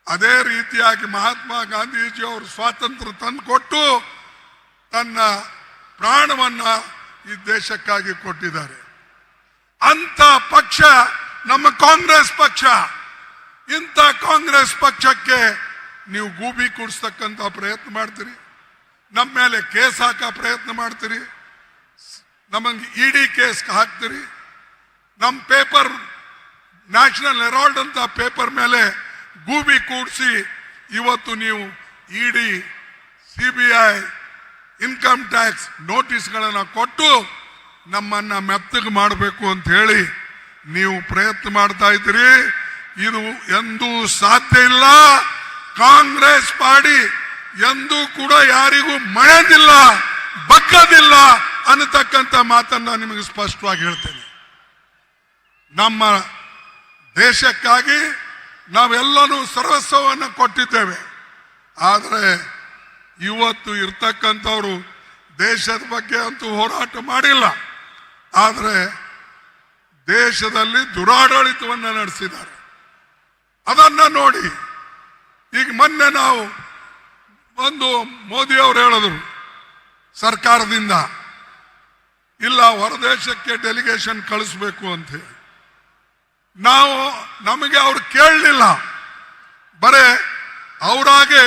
ಅದೇ ರೀತಿಯಾಗಿ ಮಹಾತ್ಮ ಗಾಂಧೀಜಿ ಅವರು ಸ್ವಾತಂತ್ರ್ಯ ತಂದು ಕೊಟ್ಟು ತನ್ನ ಪ್ರಾಣವನ್ನ ಈ ದೇಶಕ್ಕಾಗಿ ಕೊಟ್ಟಿದ್ದಾರೆ. ಅಂತ ಪಕ್ಷ ನಮ್ಮ ಕಾಂಗ್ರೆಸ್ ಪಕ್ಷ. ಇಂಥ ಕಾಂಗ್ರೆಸ್ ಪಕ್ಷಕ್ಕೆ ನೀವು ಗೂಬಿ ಕೂಡಿಸ್ತಕ್ಕಂಥ ಪ್ರಯತ್ನ ಮಾಡ್ತೀರಿ, ನಮ್ಮ ಮೇಲೆ ಕೇಸ್ ಹಾಕೋ ಪ್ರಯತ್ನ ಮಾಡ್ತೀರಿ, ನಮಗೆ ಇಡಿ ಕೇಸ್ ಹಾಕ್ತೀರಿ. ನಮ್ಮ ಪೇಪರ್ ನ್ಯಾಷನಲ್ ಹೆರಾಲ್ಡ್ ಅಂತ ಪೇಪರ್ ಮೇಲೆ ಗೂಬಿ ಕೂಡಿಸಿ ಇವತ್ತು ನೀವು ಇಡಿ, ಸಿಬಿಐ, ಇನ್ಕಮ್ ಟ್ಯಾಕ್ಸ್ ನೋಟಿಸ್ಗಳನ್ನು ಕೊಟ್ಟು ನಮ್ಮನ್ನ ಮೆತ್ತಗೆ ಮಾಡಬೇಕು ಅಂತ ಹೇಳಿ ನೀವು ಪ್ರಯತ್ನ ಮಾಡ್ತಾ ಇದ್ದೀರಿ. ಇದು ಎಂದೂ ಸಾಧ್ಯ ಇಲ್ಲ. ಕಾಂಗ್ರೆಸ್ ಪಾರ್ಟಿ ಎಂದೂ ಕೂಡ ಯಾರಿಗೂ ಮಳೆದಿಲ್ಲ, ಬಗ್ಗದಿಲ್ಲ ಅನ್ನತಕ್ಕಂಥ ಮಾತನ್ನ ನಿಮಗೆ ಸ್ಪಷ್ಟವಾಗಿ ಹೇಳ್ತೇನೆ. ನಮ್ಮ ದೇಶಕ್ಕಾಗಿ ನಾವೆಲ್ಲರೂ ಸರ್ವಸ್ವವನ್ನು ಕೊಟ್ಟಿದ್ದೇವೆ. ಆದರೆ ಇವತ್ತು ಇರ್ತಕ್ಕಂಥವ್ರು ದೇಶದ ಬಗ್ಗೆ ಅಂತೂ ಹೋರಾಟ ಮಾಡಿಲ್ಲ, ಆದರೆ ದೇಶದಲ್ಲಿ ದುರಾಡಳಿತವನ್ನು ನಡೆಸಿದ್ದಾರೆ. ಅದನ್ನ ನೋಡಿ ಈಗ ಮೊನ್ನೆ ನಾವು ಒಂದು ಮೋದಿ ಅವರು ಹೇಳಿದ್ರು ಸರ್ಕಾರದಿಂದ ಇಲ್ಲ ಹೊರದೇಶಕ್ಕೆ ಡೆಲಿಗೇಷನ್ ಕಳಿಸ್ಬೇಕು ಅಂತ ಹೇಳಿ. ನಮಗೆ ಅವ್ರು ಕೇಳಲಿಲ್ಲ, ಬರೇ ಅವರಾಗೆ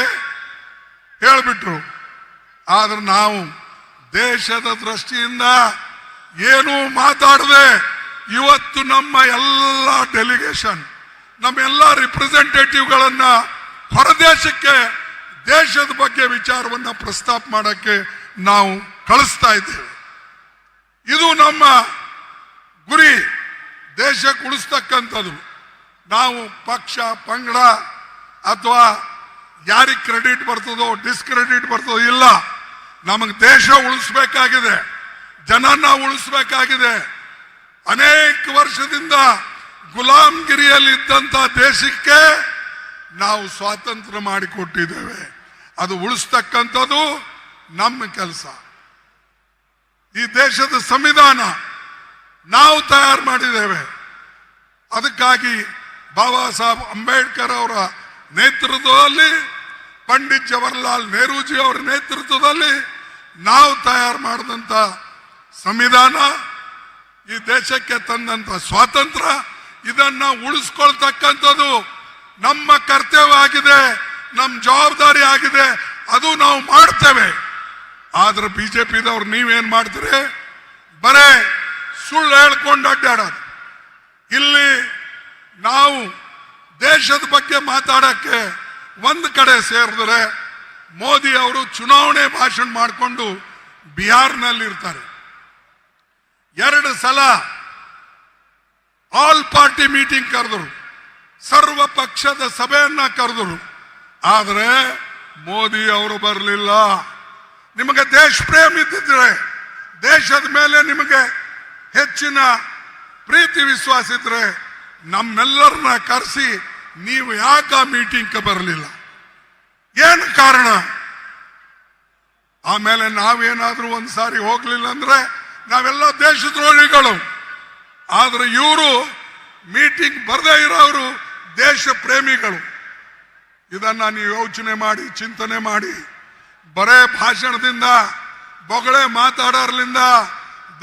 ಹೇಳಿಬಿಟ್ರು. ಆದ್ರೆ ನಾವು ದೇಶದ ದೃಷ್ಟಿಯಿಂದ ಏನೂ ಮಾತಾಡದೆ ಇವತ್ತು ನಮ್ಮ ಎಲ್ಲ ಡೆಲಿಗೇಷನ್, ನಮ್ಮ ಎಲ್ಲ ರಿಪ್ರೆಸೆಂಟೇಟಿವ್ಗಳನ್ನ ಹೊರದೇಶಕ್ಕೆ ದೇಶದ ಬಗ್ಗೆ ವಿಚಾರವನ್ನ ಪ್ರಸ್ತಾಪ ಮಾಡಕ್ಕೆ ನಾವು ಕಳಿಸ್ತಾ ಇದ್ದೇವೆ. ಇದು ನಮ್ಮ ಗುರಿ, ದೇಶಕ್ಕೆ ಉಳಿಸ್ತಕ್ಕಂಥದ್ದು. ನಾವು ಪಕ್ಷ ಪಂಗಡ ಅಥವಾ ಯಾರಿಗೆ ಕ್ರೆಡಿಟ್ ಬರ್ತದೋ ಡಿಸ್ಕ್ರೆಡಿಟ್ ಬರ್ತದೋ ಇಲ್ಲ. ನಮಗೆ ದೇಶ ಉಳಿಸ್ಬೇಕಾಗಿದೆ, ಜನನ್ನ ಉಳಿಸ್ಬೇಕಾಗಿದೆ. ಅನೇಕ ವರ್ಷದಿಂದ ಗುಲಾಮಗಿರಿಯಲ್ಲಿ ಇದ್ದಂತ ದೇಶಕ್ಕೆ ನಾವು ಸ್ವಾತಂತ್ರ್ಯ ಮಾಡಿಕೊಟ್ಟಿದ್ದೇವೆ. ಅದು ಉಳಿಸ್ತಕ್ಕಂಥದ್ದು ನಮ್ಮ ಕೆಲಸ. ಈ ದೇಶದ ಸಂವಿಧಾನ ನಾವು ತಯಾರು ಮಾಡಿದ್ದೇವೆ. ಅದಕ್ಕಾಗಿ ಬಾಬಾ ಸಾಹೇಬ್ ಅಂಬೇಡ್ಕರ್ ಅವರ ನೇತೃತ್ವದಲ್ಲಿ, ಪಂಡಿತ್ ಜವಾಹರ್ಲಾಲ್ ನೆಹರೂಜಿ ಅವರ ನೇತೃತ್ವದಲ್ಲಿ ನಾವು ತಯಾರು ಮಾಡಿದಂತ ಸಂವಿಧಾನ, ಈ ದೇಶಕ್ಕೆ ತಂದಂತ ಸ್ವಾತಂತ್ರ್ಯ, ಇದನ್ನ ಉಳಿಸ್ಕೊಳ್ತಕ್ಕಂಥದ್ದು ನಮ್ಮ ಕರ್ತವ್ಯ ಆಗಿದೆ, ನಮ್ಮ ಜವಾಬ್ದಾರಿ ಆಗಿದೆ. ಅದು ನಾವು ಮಾಡ್ತೇವೆ. ಆದ್ರೆ ಬಿಜೆಪಿದವ್ರು ನೀವೇನ್ ಮಾಡ್ತೀರಿ? ಬರೇ ಸುಳ್ಳು ಹೇಳ್ಕೊಂಡು ಅಡ್ಡಾಡೋದು. ಇಲ್ಲಿ ನಾವು ದೇಶದ ಬಗ್ಗೆ ಮಾತಾಡಕ್ಕೆ ಒಂದು ಕಡೆ ಸೇರಿದ್ರೆ ಮೋದಿ ಅವರು ಚುನಾವಣೆ ಭಾಷಣ ಮಾಡಿಕೊಂಡು ಬಿಹಾರ್ನಲ್ಲಿ ಇರ್ತಾರೆ. 2 ಸಲ ಆಲ್ ಪಾರ್ಟಿ ಮೀಟಿಂಗ್ ಕರೆದರು, ಸರ್ವ ಪಕ್ಷದ ಸಭೆಯನ್ನ ಕರೆದರು. ಆದರೆ ಮೋದಿ ಅವರು ಬರಲಿಲ್ಲ. ನಿಮಗೆ ದೇಶ ಪ್ರೇಮ ಇದ್ದಿದ್ರೆ, ದೇಶದ ಮೇಲೆ ನಿಮಗೆ ಹೆಚ್ಚಿನ ಪ್ರೀತಿ ವಿಶ್ವಾಸ ಇದ್ರೆ ನಮ್ಮೆಲ್ಲರನ್ನ ಕರೆಸಿ ನೀವು ಯಾಕೆ ಆ ಮೀಟಿಂಗ್ ಬರಲಿಲ್ಲ? ಏನು ಕಾರಣ? ಆಮೇಲೆ ನಾವೇನಾದ್ರೂ ಒಂದ್ಸಾರಿ ಹೋಗ್ಲಿಲ್ಲ ಅಂದ್ರೆ ನಾವೆಲ್ಲ ದೇಶದ್ರೋಹಿಗಳು. ಆದ್ರೆ ಇವರು ಮೀಟಿಂಗ್ ಬರದೇ ಇರೋರು ದೇಶ ಪ್ರೇಮಿಗಳು. ಇದನ್ನ ನೀವು ಯೋಚನೆ ಮಾಡಿ, ಚಿಂತನೆ ಮಾಡಿ. ಬರೇ ಭಾಷಣದಿಂದ, ಬೊಗಳೆ ಮಾತಾಡೋರ್ಲಿಂದ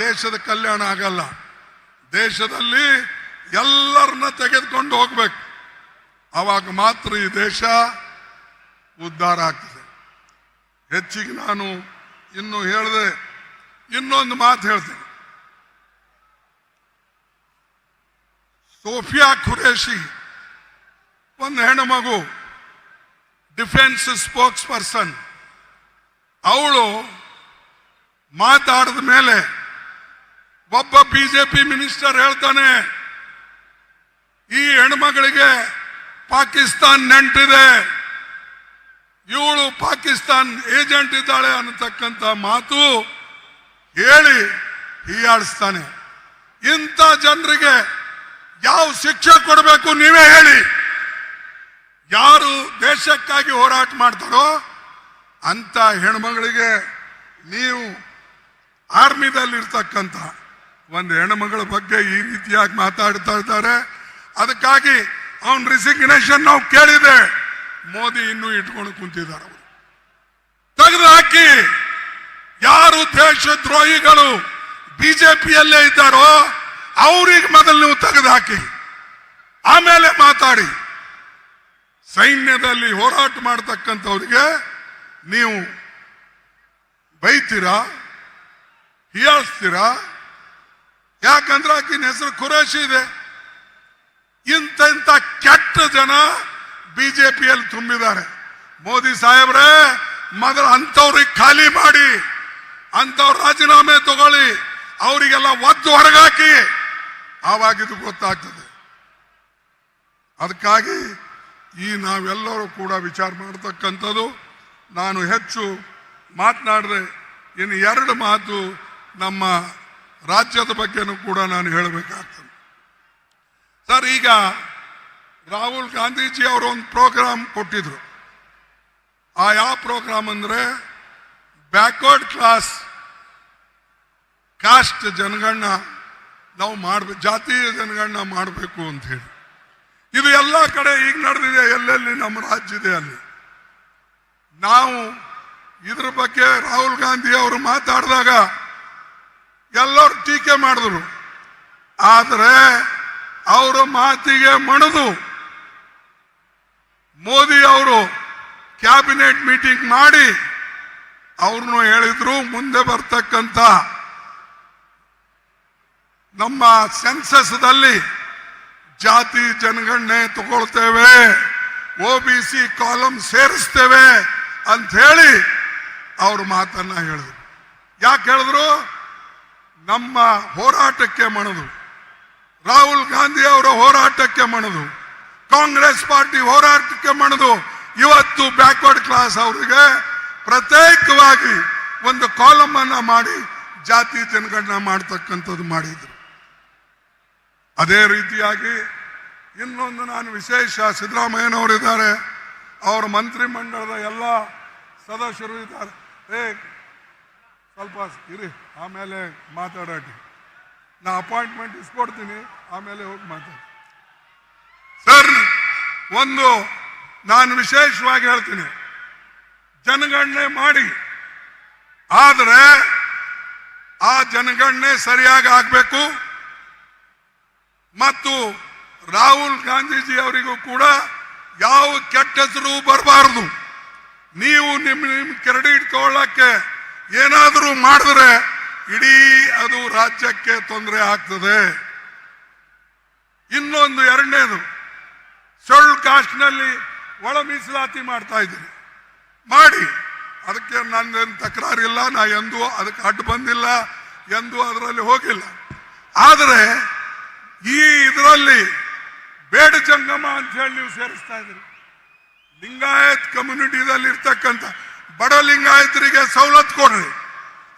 ದೇಶದ ಕಲ್ಯಾಣ ಆಗಲ್ಲ. ದೇಶದಲ್ಲಿ ಎಲ್ಲರನ್ನ ತೆಗೆದುಕೊಂಡು ಹೋಗ್ಬೇಕು, ಅವಾಗ ಮಾತ್ರ ಈ ದೇಶ ಉದ್ಧಾರ ಆಗ್ತದೆ. ಹೆಚ್ಚಿಗೆ ನಾನು ಇನ್ನು ಹೇಳಿದೆ, ಇನ್ನೊಂದು ಮಾತು ಹೇಳ್ತೇನೆ. ಸೋಫಿಯಾ ಖುರೇಶಿ ಒಂದು ಹೆಣ್ಣು ಮಗು, ಡಿಫೆನ್ಸ್ ಸ್ಪೋಕ್ಸ್ ಪರ್ಸನ್. ಅವಳು ಮಾತಾಡಿದ ಮೇಲೆ ಒಬ್ಬ ಬಿಜೆಪಿ ಮಿನಿಸ್ಟರ್ ಹೇಳ್ತಾನೆ, ಈ ಹೆಣ್ಮಗಳಿಗೆ ಪಾಕಿಸ್ತಾನ್ ನೆಂಟಿದೆ, ಇವಳು ಪಾಕಿಸ್ತಾನ್ ಏಜೆಂಟ್ ಇದ್ದಾಳೆ ಅನ್ನತಕ್ಕಂಥ ಮಾತು ಹೇಳಿ ಹೀಯಾಳಿಸ್ತಾನೆ. ಇಂಥ ಜನರಿಗೆ ಯಾವ ಶಿಕ್ಷೆ ಕೊಡಬೇಕು ನೀವೇ ಹೇಳಿ. ಯಾರು ದೇಶಕ್ಕಾಗಿ ಹೋರಾಟ ಮಾಡ್ತಾರೋ ಅಂತ ಹೆಣ್ಮಗಳಿಗೆ ನೀವು ಆರ್ಮಿದಲ್ಲಿರ್ತಕ್ಕಂಥ ಒಂದು ಹೆಣ್ಮಗಳ ಬಗ್ಗೆ ಈ ರೀತಿಯಾಗಿ ಮಾತಾಡ್ತಾ ಇದ್ದಾರೆ. ಅದಕ್ಕಾಗಿ ಅವನ್ ರಿಸಿಗ್ನೇಷನ್ ನಾವು ಕೇಳಿದೆ. ಮೋದಿ ಇನ್ನೂ ಇಟ್ಕೊಂಡು ಕುಂತಿದ್ದಾರೆ. ಅವರು ತೆಗೆದು ಹಾಕಿ. ಯಾರು ದೇಶದ್ರೋಹಿಗಳು ಬಿಜೆಪಿಯಲ್ಲೇ ಇದ್ದಾರೋ ಅವ್ರಿಗೆ ಮೊದಲು ನೀವು ತೆಗೆದು ಹಾಕಿ, ಆಮೇಲೆ ಮಾತಾಡಿ. ಸೈನ್ಯದಲ್ಲಿ ಹೋರಾಟ ಮಾಡತಕ್ಕಂಥವ್ರಿಗೆ ನೀವು ಬೈತೀರಾ, ಹೀಯಾಳಿಸ್ತೀರಾ? ಯಾಕಂದ್ರೆ ಆಕಿನ ಹೆಸರು ಖುರೇಶಿ ಇದೆ. ಇಂಥ ಕೆಟ್ಟ ಜನ ಬಿಜೆಪಿಯಲ್ಲಿ ತುಂಬಿದ್ದಾರೆ. ಮೋದಿ ಸಾಹೇಬ್ರೆ, ಮೊದಲು ಅಂಥವ್ರಿಗೆ ಖಾಲಿ ಮಾಡಿ, ಅಂಥವ್ರ ರಾಜೀನಾಮೆ ತಗೊಳ್ಳಿ, ಅವರಿಗೆಲ್ಲ ಒದ್ದು ಹೊರಗಾಕಿ, ಆವಾಗ ಇದು ಗೊತ್ತಾಗ್ತದೆ. ಅದಕ್ಕಾಗಿ ಈ ನಾವೆಲ್ಲರೂ ಕೂಡ ವಿಚಾರ ಮಾಡತಕ್ಕಂಥದ್ದು. ನಾನು ಹೆಚ್ಚು ಮಾತನಾಡಿದ್ರೆ ಇನ್ನು 2 ಮಾತು ನಮ್ಮ ರಾಜ್ಯದ ಬಗ್ಗೆನೂ ಕೂಡ ನಾನು ಹೇಳಬೇಕಾಗ್ತದೆ. ಸರ್, ಈಗ ರಾಹುಲ್ ಗಾಂಧೀಜಿ ಅವರು ಒಂದು ಪ್ರೋಗ್ರಾಮ್ ಕೊಟ್ಟಿದ್ರು. ಯಾವ ಪ್ರೋಗ್ರಾಮ್ ಅಂದ್ರೆ ಬ್ಯಾಕ್ವರ್ಡ್ ಕ್ಲಾಸ್ ಕಾಸ್ಟ್ ಜನಗಣನ ನಾವು ಮಾಡಬೇಕು, ಜಾತೀಯ ಜನಗಣನ ಮಾಡಬೇಕು ಅಂತ ಹೇಳಿ. ಇದು ಎಲ್ಲ ಕಡೆ ಈಗ ನಡೆದಿದೆ, ಎಲ್ಲೆಲ್ಲಿ ನಮ್ಮ ರಾಜ್ಯ ಇದೆ ಅಲ್ಲಿ. ನಾವು ಇದ್ರ ಬಗ್ಗೆ ರಾಹುಲ್ ಗಾಂಧಿ ಅವರು ಮಾತಾಡಿದಾಗ ಎಲ್ಲರೂ ಟೀಕೆ ಮಾಡಿದ್ರು. ಆದರೆ ಅವರ ಮಾತಿಗೆ ಮಣಿದು ಮೋದಿ ಅವರು ಕ್ಯಾಬಿನೆಟ್ ಮೀಟಿಂಗ್ ಮಾಡಿ ಅವ್ರನ್ನು ಹೇಳಿದ್ರು, ಮುಂದೆ ಬರ್ತಕ್ಕಂಥ ನಮ್ಮ ಸೆನ್ಸಸ್ದಲ್ಲಿ ಜಾತಿ ಜನಗಣನೆ ತಗೊಳ್ತೇವೆ, OBC ಕಾಲಮ್ ಸೇರಿಸ್ತೇವೆ ಅಂತ ಹೇಳಿ ಅವ್ರ ಮಾತನ್ನ ಹೇಳಿದ್ರು. ಯಾಕೆ ಹೇಳಿದ್ರು? ನಮ್ಮ ಹೋರಾಟಕ್ಕೆ ಮಣಿದು, ರಾಹುಲ್ ಗಾಂಧಿ ಅವರ ಹೋರಾಟಕ್ಕೆ ಮಣಿದು, ಕಾಂಗ್ರೆಸ್ ಪಾರ್ಟಿ ಹೋರಾಟಕ್ಕೆ ಮಣಿದು ಇವತ್ತು ಬ್ಯಾಕ್ವರ್ಡ್ ಕ್ಲಾಸ್ ಅವರಿಗೆ ಪ್ರತ್ಯೇಕವಾಗಿ ಒಂದು ಕಾಲಮ್ ಅನ್ನ ಮಾಡಿ ಜಾತಿ ಜನಗಣನೆ ಮಾಡ್ತಕ್ಕಂಥದ್ದು ಮಾಡಿದ್ರು. ಅದೇ ರೀತಿಯಾಗಿ ಇನ್ನೊಂದು ನಾನು ವಿಶೇಷ, ಸಿದ್ದರಾಮಯ್ಯನವರಿದ್ದಾರೆ, ಅವರ ಮಂತ್ರಿ ಮಂಡಲದ ಎಲ್ಲ ಸದಸ್ಯರು ಇದ್ದಾರೆ. ಸ್ವಲ್ಪ ಇರಿ, ಆಮೇಲೆ ಮಾತಾಡೋಟಿ. ನಾ ಅಪಾಯಿಂಟ್ಮೆಂಟ್ ಇಸ್ಕೊಡ್ತೀನಿ, ಆಮೇಲೆ ಹೋಗಿ ಮಾತಾಡಿ. ಸರ್, ಒಂದು ನಾನು ವಿಶೇಷವಾಗಿ ಹೇಳ್ತೀನಿ, ಜನಗಣನೆ ಮಾಡಿ, ಆದರೆ ಆ ಜನಗಣನೆ ಸರಿಯಾಗಿ ಆಗಬೇಕು. ಮತ್ತು ರಾಹುಲ್ ಗಾಂಧೀಜಿ ಅವರಿಗೂ ಕೂಡ ಯಾವ ಕೆಟ್ಟ ಹೆಸರು ಬರಬಾರದು. ನೀವು ನಿಮ್ಮ ಕ್ರೆಡಿಟ್ ತಗೊಳ್ಳಕ್ಕೆ ಏನಾದರೂ ಮಾಡಿದ್ರೆ ಇಡೀ ಅದು ರಾಜ್ಯಕ್ಕೆ ತೊಂದರೆ ಆಗ್ತದೆ. ಇನ್ನೊಂದು ಎರಡನೇದು, ಶೆಡ್ಯೂಲ್ ಕಾಸ್ಟ್ನಲ್ಲಿ ಒಳ ಮೀಸಲಾತಿ ಮಾಡ್ತಾ ಇದ್ದೀರಿ, ಮಾಡಿ, ಅದಕ್ಕೆ ನಂದೇನು ತಕರಾರಿಲ್ಲ, ನಾ ಎಂದೂ ಅದಕ್ಕೆ ಅಡ್ಡು ಬಂದಿಲ್ಲ, ಎಂದೂ ಅದರಲ್ಲಿ ಹೋಗಿಲ್ಲ. ಆದರೆ ಈ ಇದರಲ್ಲಿ ಬೇಡ ಜಂಗಮ ಅಂತ ಹೇಳಿ ನೀವು ಸೇರಿಸ್ತಾ ಇದ್ದೀರಿ. ಲಿಂಗಾಯತ್ ಕಮ್ಯುನಿಟಿದಲ್ಲಿ ಇರ್ತಕ್ಕಂಥ ಬಡ ಲಿಂಗಾಯತರಿಗೆ ಸವಲತ್ತು ಕೊಡ್ರಿ,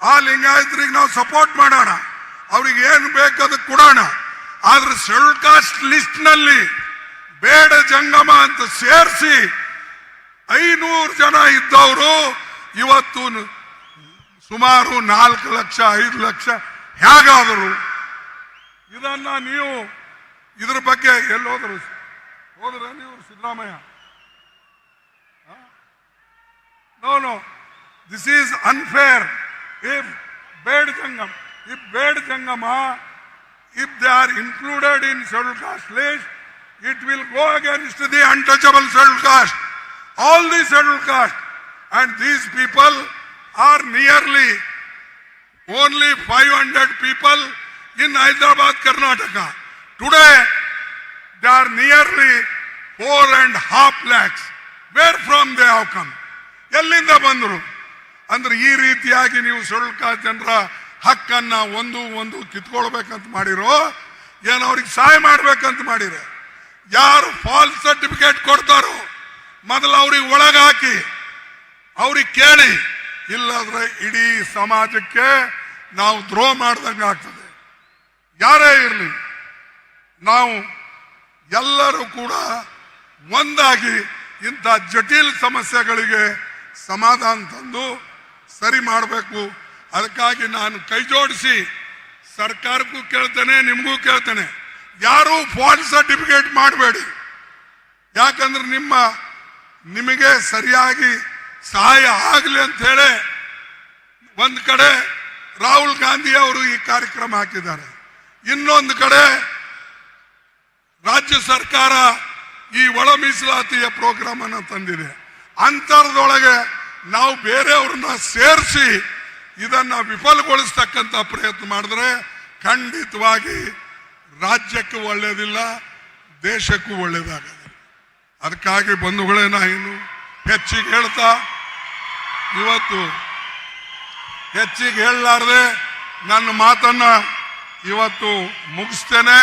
ಆ ಲಿಂಗಾಯತರಿಗೆ ನಾವು ಸಪೋರ್ಟ್ ಮಾಡೋಣ, ಅವ್ರಿಗೆ ಏನು ಬೇಕು ಅದಕ್ಕೆ ಕೊಡೋಣ. ಆದ್ರೆ ಶೆಡ್ಯೂಲ್ ಕಾಸ್ಟ್ ಲಿಸ್ಟ್ ನಲ್ಲಿ ಬೇಡ ಜಂಗಮ ಅಂತ ಸೇರಿಸಿ 500 ಜನ ಇದ್ದವರು ಇವತ್ತು ಸುಮಾರು 4 ಲಕ್ಷ 5 ಲಕ್ಷ ಹೇಗಾದರು? ಇದನ್ನ ನೀವು ಇದ್ರ ಬಗ್ಗೆ ಎಲ್ಲಿ ಹೋದ್ರೆ ನೀವು Siddaramaiah? No, this is unfair. If ಬೇಡ ಜಂಗಮ, if they are included in scheduled caste list, it will go against the untouchable scheduled caste, all the scheduled caste, and these people are nearly only 500 people in Hyderabad, Karnataka. Today they are nearly 4.5 lakhs. Where from they have come? ಎಲ್ಲಿಂದ ಬಂದರು? ಅಂದ್ರೆ ಈ ರೀತಿಯಾಗಿ ನೀವು ಶೆಡ್ಯೂಲ್ ಕಾಸ್ಟ್ ಜನರ ಹಕ್ಕನ್ನ ಒಂದು ಕಿತ್ಕೊಳ್ಬೇಕಂತ ಮಾಡಿರೋ, ಏನು ಅವ್ರಿಗೆ ಸಹಾಯ ಮಾಡ್ಬೇಕಂತ ಮಾಡಿರೋ? ಯಾರು ಫಾಲ್ಸ್ ಸರ್ಟಿಫಿಕೇಟ್ ಕೊಡ್ತಾರೋ ಮೊದಲು ಅವ್ರಿಗೆ ಒಳಗಾಕಿ ಅವ್ರಿಗೆ ಕೇಳಿ, ಇಲ್ಲಾದ್ರೆ ಇಡೀ ಸಮಾಜಕ್ಕೆ ನಾವು ದ್ರೋಹ ಮಾಡ್ದಂಗೆ ಆಗ್ತದೆ. ಯಾರೇ ಇರಲಿ, ನಾವು ಎಲ್ಲರೂ ಕೂಡ ಒಂದಾಗಿ ಇಂಥ ಜಟಿಲ ಸಮಸ್ಯೆಗಳಿಗೆ ಸಮಾಧಾನ ತಂದು ಸರಿ ಮಾಡಬೇಕು. ಅದಕ್ಕಾಗಿ ನಾನು ಕೈ ಜೋಡಿಸಿ ಸರ್ಕಾರಕ್ಕೂ ಕೇಳ್ತೇನೆ, ನಿಮಗೂ ಕೇಳ್ತೇನೆ, ಯಾರೂ ಫಾಲ್ಸ್ ಸರ್ಟಿಫಿಕೇಟ್ ಮಾಡಬೇಡಿ. ಯಾಕಂದ್ರೆ ನಿಮಗೆ ಸರಿಯಾಗಿ ಸಹಾಯ ಆಗಲಿ ಅಂತ ಹೇಳಿ ಒಂದು ಕಡೆ ರಾಹುಲ್ ಗಾಂಧಿ ಅವರು ಈ ಕಾರ್ಯಕ್ರಮ ಹಾಕಿದ್ದಾರೆ, ಇನ್ನೊಂದು ಕಡೆ ರಾಜ್ಯ ಸರ್ಕಾರ ಈ ಒಳ ಮೀಸಲಾತಿಯ ಪ್ರೋಗ್ರಾಮ್ ಅನ್ನು ತಂದಿದೆ. ಅಂತರದೊಳಗೆ ನಾವು ಬೇರೆಯವ್ರನ್ನ ಸೇರಿಸಿ ಇದನ್ನ ವಿಫಲಗೊಳಿಸ್ತಕ್ಕಂಥ ಪ್ರಯತ್ನ ಮಾಡಿದ್ರೆ ಖಂಡಿತವಾಗಿ ರಾಜ್ಯಕ್ಕೂ ಒಳ್ಳೆಯದಿಲ್ಲ, ದೇಶಕ್ಕೂ ಒಳ್ಳೆಯದಾಗಲ್ಲ. ಅದಕ್ಕಾಗಿ ಬಂಧುಗಳೇ, ನಾ ಇನ್ನು ಹೆಚ್ಚಿಗೆ ಹೇಳ್ತಾ ಇವತ್ತು ಹೆಚ್ಚಿಗೆ ಹೇಳಲಾರ್ದೆ ನನ್ನ ಮಾತನ್ನ ಇವತ್ತು ಮುಗಿಸ್ತೇನೆ.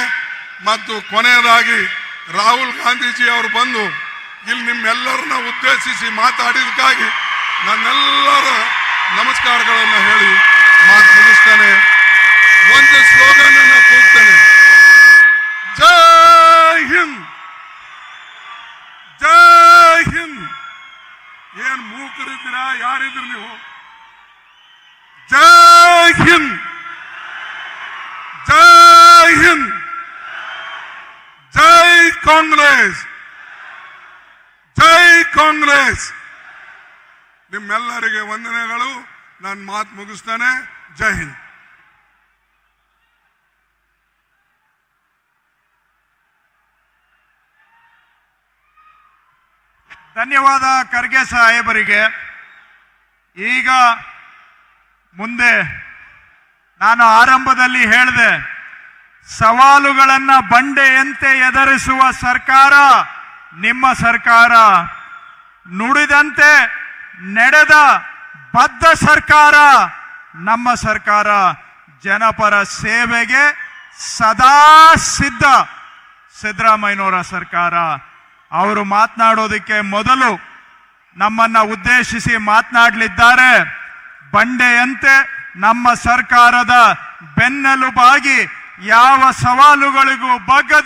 ಮತ್ತು ಕೊನೆಯದಾಗಿ ರಾಹುಲ್ ಗಾಂಧೀಜಿ ಅವರು ಬಂದು ಇಲ್ಲಿ ನಿಮ್ಮೆಲ್ಲರನ್ನ ಉದ್ದೇಶಿಸಿ ಮಾತಾಡಿದಕ್ಕಾಗಿ ನನ್ನೆಲ್ಲರ ನಮಸ್ಕಾರಗಳನ್ನು ಹೇಳಿ ಮಾತು ಮುಗಿಸ್ತೇನೆ. ಒಂದು ಸ್ಲೋಗನ್ ಅನ್ನು ಕೂಗ್ತೇನೆ, ಜೈ ಹಿಂದ್, ಜೈ ಹಿಂದ್. ಏನ್ ಮೂಕರಿದ್ದೀರಾ? ಯಾರಿದ್ರು ನೀವು? ಜೈ ಹಿಂದ್, ಜೈ ಹಿಂದ್, ಜೈ ಕಾಂಗ್ರೆಸ್, ಜೈ ಕಾಂಗ್ರೆಸ್. ನಿಮ್ಮೆಲ್ಲರಿಗೆ ವಂದನೆಗಳು. ನಾನು ಮಾತು ಮುಗಿಸ್ತೇನೆ. ಜೈ ಹಿಂದ್. ಧನ್ಯವಾದ ಖರ್ಗೆ ಸಾಹೇಬರಿಗೆ. ಈಗ ಮುಂದೆ ನಾನು ಆರಂಭದಲ್ಲಿ ಹೇಳಿದೆ, ಸವಾಲುಗಳನ್ನ ಬಂಡೆಯಂತೆ ಎದುರಿಸುವ ಸರ್ಕಾರ ನಿಮ್ಮ ಸರ್ಕಾರ, ನುಡಿದಂತೆ ನಡೆದ ಬದ್ಧ ಸರ್ಕಾರ ನಮ್ಮ ಸರ್ಕಾರ, ಜನಪರ ಸೇವೆಗೆ ಸದಾ ಸಿದ್ಧ ಸಿದ್ದರಾಮಯ್ಯನವರ ಸರ್ಕಾರ. ಅವರು ಮಾತನಾಡೋದಕ್ಕೆ ಮೊದಲು ನಮ್ಮನ್ನ ಉದ್ದೇಶಿಸಿ ಮಾತನಾಡಲಿದ್ದಾರೆ. ಬಂಡೆಯಂತೆ ನಮ್ಮ ಸರ್ಕಾರದ ಬೆನ್ನೆಲುಬಾಗಿ ಯಾವ ಸವಾಲುಗಳಿಗೂ ಬಗ್ಗದೆ